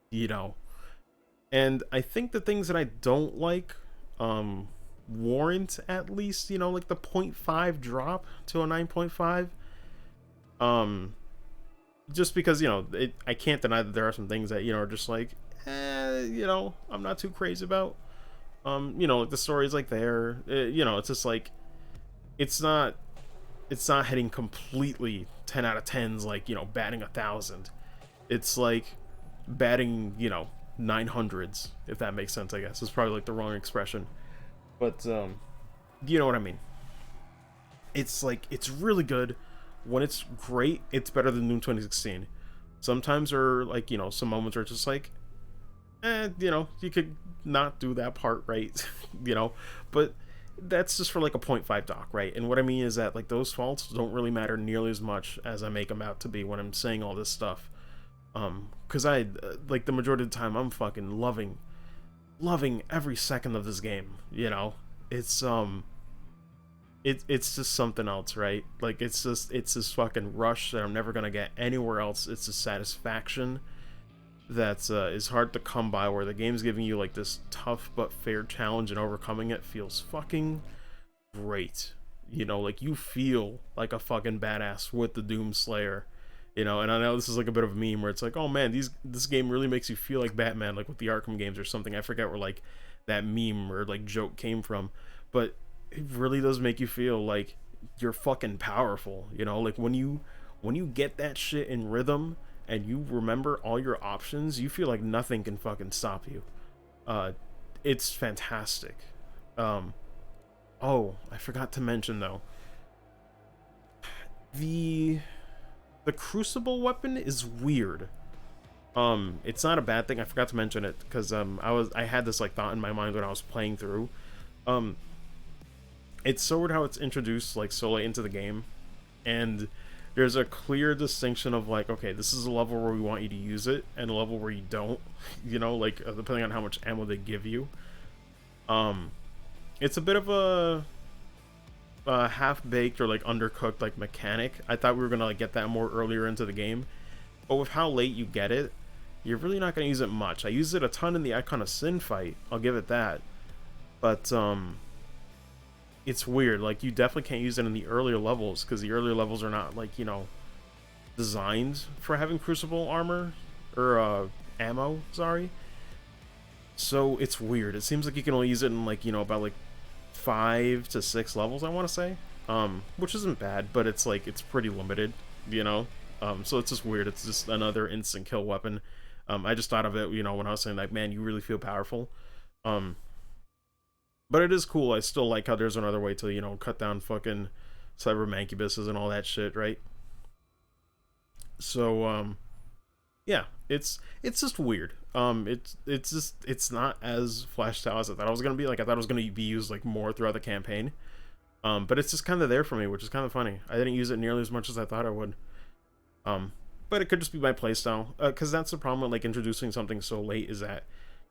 You know? And I think the things that I don't like warrant at least, you know, like the 0.5 drop to a 9.5. Just because, you know, I can't deny that there are some things that, you know, are just like, you know, I'm not too crazy about. You know, like the story's like there, you know, it's just like, it's not hitting completely 10 out of 10s, like, you know, batting 1,000. It's like batting, you know, 900s, if that makes sense. I guess it's probably like the wrong expression, but you know what I mean. It's like, it's really good. When it's great, it's better than Doom 2016. Sometimes there are, like, you know, some moments where it's just like, you know, you could not do that part right, you know, but that's just for like a 0.5 doc, right? And what I mean is that, like, those faults don't really matter nearly as much as I make them out to be when I'm saying all this stuff. Because like, the majority of the time, I'm fucking loving every second of this game, you know? It's it's just something else, right? Like, it's this fucking rush that I'm never gonna get anywhere else. It's a satisfaction that is hard to come by, where the game's giving you like this tough but fair challenge, and overcoming it feels fucking great. You know, like, you feel like a fucking badass with the Doom Slayer. You know, and I know this is like a bit of a meme where it's like, oh man, this game really makes you feel like Batman, like with the Arkham games or something. I forget where like that meme or like joke came from, but it really does make you feel like you're fucking powerful. You know, like when you get that shit in rhythm and you remember all your options, you feel like nothing can fucking stop you. Uh, it's fantastic. Um, oh, I forgot to mention though, the the Crucible weapon is weird. It's not a bad thing. I forgot to mention it because I had this like thought in my mind when I was playing through. Um, it's so weird how it's introduced like so late into the game, and there's a clear distinction of like, okay, this is a level where we want you to use it, and a level where you don't. You know, like depending on how much ammo they give you. Um, it's a bit of a half-baked or like undercooked like mechanic. I thought we were gonna like get that more earlier into the game, but with how late you get it, you're really not gonna use it much. I used it a ton in the Icon of Sin fight, I'll give it that, but it's weird. Like you definitely can't use it in the earlier levels because the earlier levels are not like, you know, designed for having Crucible armor or ammo. Sorry. So it's weird. It seems like you can only use it in like, you know, about like 5 to 6 levels, I want to say, which isn't bad, but it's like it's pretty limited, you know. So it's just weird. It's just another instant kill weapon. I just thought of it, you know, when I was saying like, man, you really feel powerful. Um, but it is cool. I still like how there's another way to, you know, cut down fucking cyber mancubuses and all that shit, right? So yeah, it's just weird. It's just it's not as fleshed out as I thought it was gonna be. Like I thought it was gonna be used like more throughout the campaign. But it's just kind of there for me, which is kind of funny. I didn't use it nearly as much as I thought I would. But it could just be my playstyle, because that's the problem with like introducing something so late is that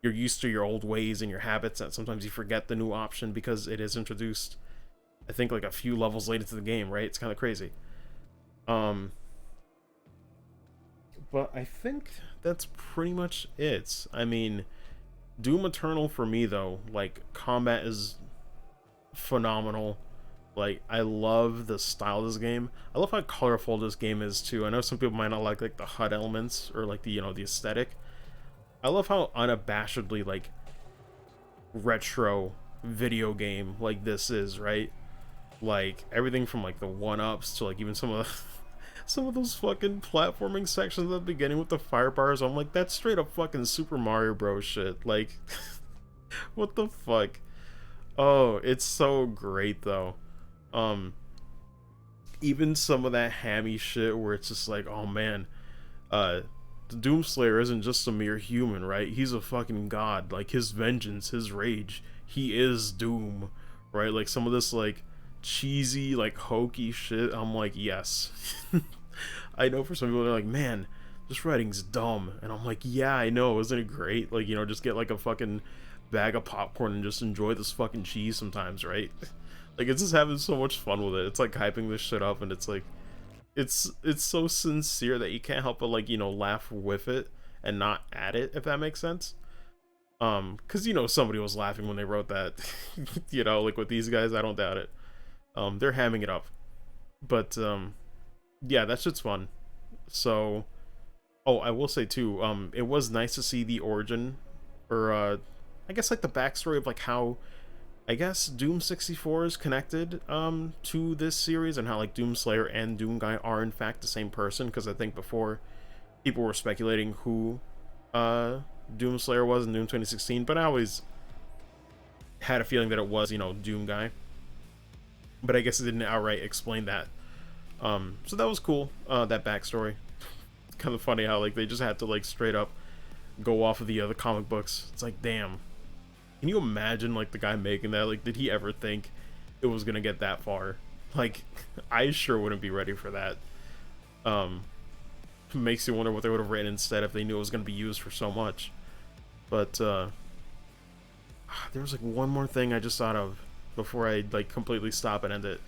you're used to your old ways and your habits that sometimes you forget the new option because it is introduced, I think, like a few levels late into the game, right? It's kind of crazy. Um, but I think that's pretty much it. I mean, Doom Eternal for me though, like combat is phenomenal. Like I love the style of this game. I love how colorful this game is too. I know some people might not like the HUD elements or like the, you know, the aesthetic. I love how unabashedly like retro video game like this is, right? Like everything from like the one-ups to like even some of the some of those fucking platforming sections at the beginning with the fire bars. I'm like, that's straight up fucking Super Mario Bros shit. Like what the fuck? Oh, it's so great though. Um Even some of that hammy shit where it's just like, oh man, the Doomslayer isn't just a mere human, right? He's a fucking god. Like his vengeance, his rage, he is Doom, right? Like some of this like cheesy, like hokey shit. I'm like, yes. I know for some people they're like, man, this writing's dumb, and I'm like, yeah, I know, isn't it great? Like, you know, just get like a fucking bag of popcorn and just enjoy this fucking cheese sometimes, right? Like it's just having so much fun with it. It's like hyping this shit up, and it's like it's so sincere that you can't help but like, you know, laugh with it and not at it, if that makes sense. Because you know somebody was laughing when they wrote that. You know, like with these guys, I don't doubt it. They're hamming it up, but yeah, that shit's fun. So, oh, I will say too, it was nice to see the origin, or I guess like the backstory of like how I guess Doom 64 is connected to this series, and how like Doomslayer and Doomguy are in fact the same person, because I think before people were speculating who Doomslayer was in Doom 2016, but I always had a feeling that it was, you know, Doomguy. But I guess it didn't outright explain that. So that was cool, that backstory. It's kind of funny how like they just had to like straight up go off of the other comic books. It's like, damn. Can you imagine like the guy making that? Like, did he ever think it was gonna get that far? Like, I sure wouldn't be ready for that. Makes you wonder what they would have written instead if they knew it was gonna be used for so much. But there was like one more thing I just thought of before I like completely stop and end it.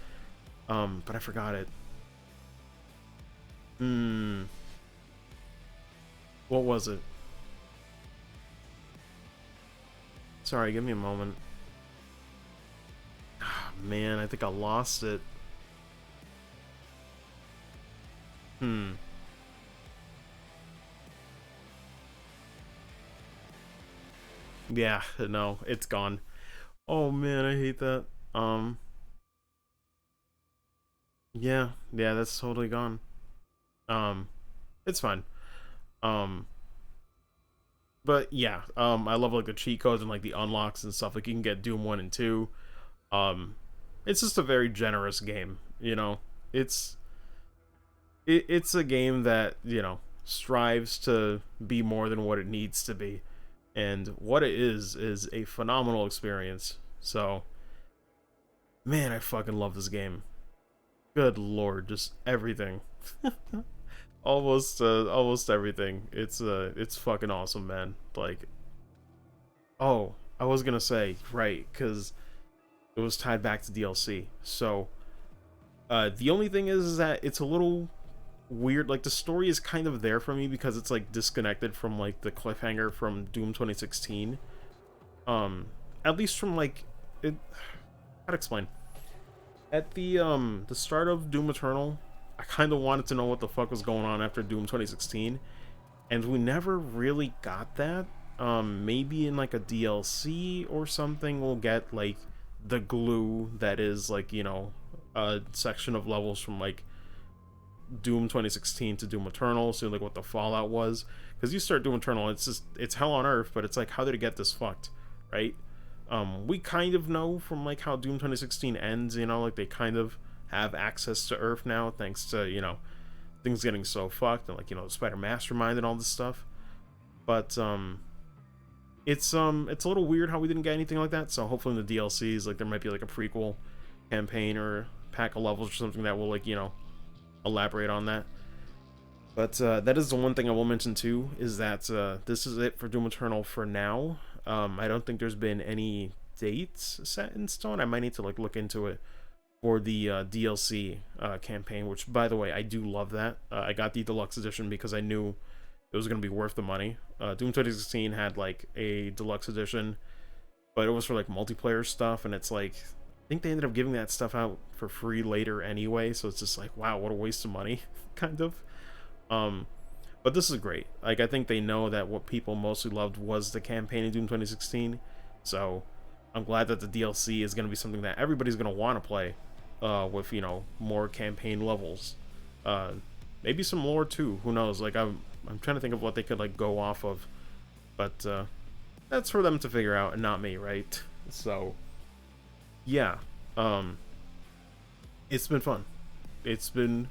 But I forgot it. What was it? Sorry, give me a moment. Ah, man, I think I lost it. Yeah, no, it's gone. Oh man, I hate that. Um, yeah, that's totally gone. Um, it's fine. Um, but yeah, I love like the cheat codes and like the unlocks and stuff. Like you can get Doom 1 and 2. Um, it's just a very generous game, you know. It's it's a game that, you know, strives to be more than what it needs to be. And what it is a phenomenal experience. So, man, I fucking love this game. Good lord, just everything. Almost everything. It's fucking awesome, man. Like, oh, I was gonna say, right, because it was tied back to DLC. So, the only thing is that it's a little weird. Like, the story is kind of there for me because it's like disconnected from like the cliffhanger from Doom 2016. Um, at least from like it. How to explain? At the start of Doom Eternal, I kind of wanted to know what the fuck was going on after Doom 2016, and we never really got that. Maybe in like a DLC or something, we'll get like the glue that is like, you know, a section of levels from like Doom 2016 to Doom Eternal, so like what the fallout was. Because you start Doom Eternal, it's just it's hell on earth, but it's like how did it get this fucked, right? We kind of know from like how Doom 2016 ends, you know, like they kind of have access to Earth now thanks to, you know, things getting so fucked and like, you know, the Spider Mastermind and all this stuff. But it's a little weird how we didn't get anything like that. So hopefully in the DLCs, like there might be like a prequel campaign or pack of levels or something that will like, you know, elaborate on that. But that is the one thing I will mention too, is that this is it for Doom Eternal for now. I don't think there's been any dates set in stone. I might need to like look into it for the DLC campaign, which by the way, I do love that. I got the deluxe edition because I knew it was going to be worth the money. Doom 2016 had like a deluxe edition, but it was for like multiplayer stuff, and it's like I think they ended up giving that stuff out for free later anyway, so it's just like, wow, what a waste of money, kind of. Um, but this is great. Like I think they know that what people mostly loved was the campaign in Doom 2016, so I'm glad that the DLC is going to be something that everybody's going to want to play, with, you know, more campaign levels, uh, maybe some lore too. Who knows? Like I'm trying to think of what they could like go off of, but that's for them to figure out and not me, right? So yeah, um, it's been fun. It's been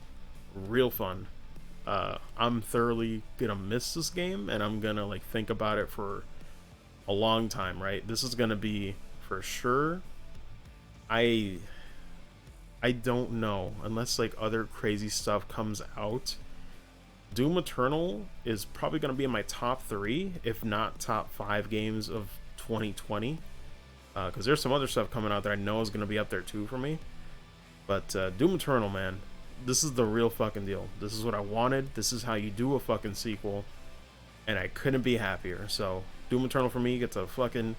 real fun. I'm thoroughly gonna miss this game, and I'm gonna like think about it for a long time. Right, this is gonna be for sure. I I don't know unless like other crazy stuff comes out. Doom Eternal is probably gonna be in my top three, if not top five games of 2020. Because there's some other stuff coming out that I know is gonna be up there too for me. But Doom Eternal, man, this is the real fucking deal. This is what I wanted. This is how you do a fucking sequel, and I couldn't be happier. So Doom Eternal for me gets a fucking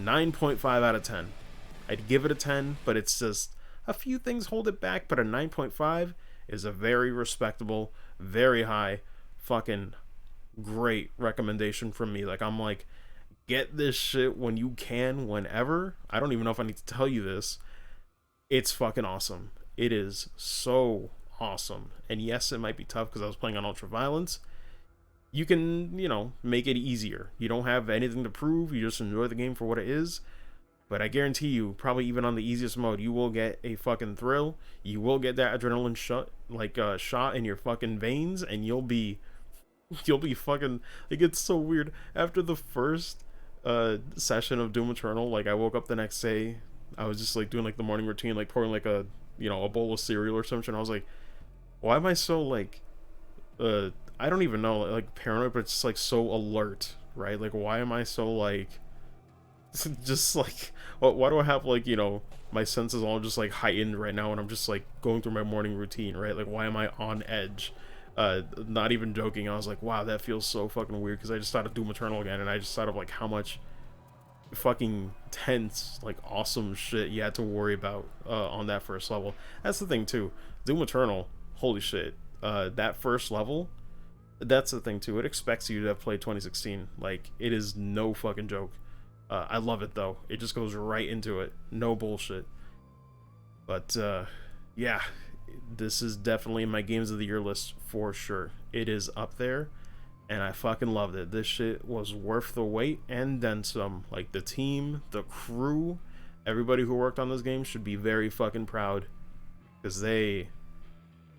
9.5 out of 10. I'd give it a 10, but it's just a few things hold it back. But a 9.5 is a very respectable, very high, fucking great recommendation from me. Like I'm like, get this shit when you can, whenever. I don't even know if I need to tell you this. It's fucking awesome. It is so awesome. And yes, it might be tough because I was playing on Ultra Violence. You can, you know, make it easier. You don't have anything to prove. You just enjoy the game for what it is. But I guarantee you, probably even on the easiest mode, you will get a fucking thrill. You will get that adrenaline shot, like shot in your fucking veins, and you'll be fucking like it's so weird. After the first session of Doom Eternal, like I woke up the next day, I was just like doing like the morning routine, like pouring like a, you know, a bowl of cereal or something. I was like, why am I so like I don't even know, like paranoid, but it's just like so alert, right? Like why am I so like just like why do I have like, you know, my senses all just like heightened right now when I'm just like going through my morning routine, right? Like why am I on edge? Not even joking, I was like, wow, that feels so fucking weird, because I just thought of Doom Eternal again, and I just thought of like how much fucking tense, like awesome shit you had to worry about on that first level. That's the thing too, Doom Eternal, holy shit, that first level, that's the thing too, it expects you to have played 2016. Like it is no fucking joke. I love it though. It just goes right into it. No bullshit. But yeah, this is definitely my games of the year list for sure. It is up there, and I fucking loved it. This shit was worth the wait and then some. Like the team, the crew, everybody who worked on this game should be very fucking proud, because they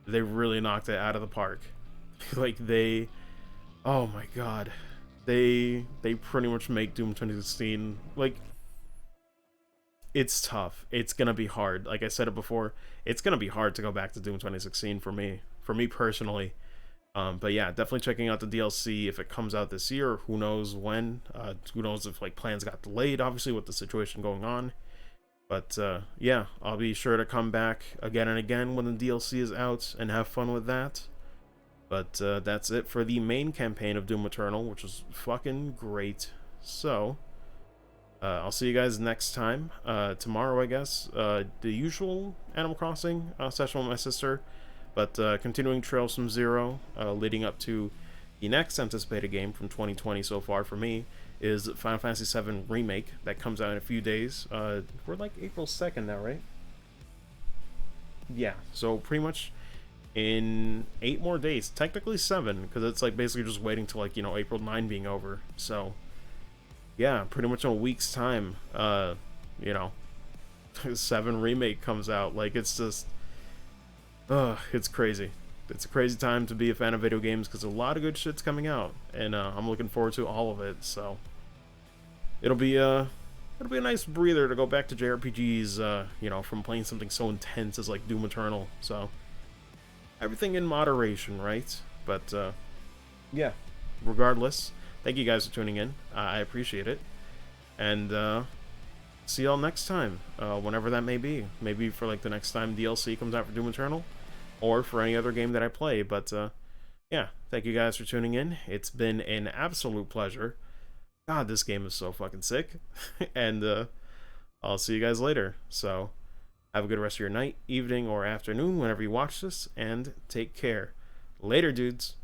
really knocked it out of the park. Like they, oh my god, they pretty much make Doom 2016 like, it's tough. It's gonna be hard. Like I said it before, it's gonna be hard to go back to Doom 2016 for me personally. But yeah, definitely checking out the DLC if it comes out this year. Who knows when? Who knows if like plans got delayed, obviously with the situation going on. But yeah, I'll be sure to come back again and again when the DLC is out and have fun with that. But that's it for the main campaign of Doom Eternal, which was fucking great. So I'll see you guys next time. Tomorrow, I guess. The usual Animal Crossing session with my sister. But continuing Trails from Zero, leading up to the next anticipated game from 2020 so far for me, is Final Fantasy VII Remake. That comes out in a few days. We're like April 2nd now, right? Yeah, so pretty much in 8 more days. Technically 7, because it's like basically just waiting till like, you know, April 9 being over. So yeah, pretty much in a week's time, you know, 7 Remake comes out. Like, it's just, it's crazy. It's a crazy time to be a fan of video games, because a lot of good shit's coming out, and I'm looking forward to all of it. So it'll be a nice breather to go back to JRPGs, you know, from playing something so intense as like Doom Eternal. So everything in moderation, right? But yeah, regardless, thank you guys for tuning in. I appreciate it. And see y'all next time, whenever that may be. Maybe for like the next time DLC comes out for Doom Eternal, or for any other game that I play. But yeah, thank you guys for tuning in. It's been an absolute pleasure. God, this game is so fucking sick. And I'll see you guys later. So have a good rest of your night, evening, or afternoon whenever you watch this, and take care. Later, dudes.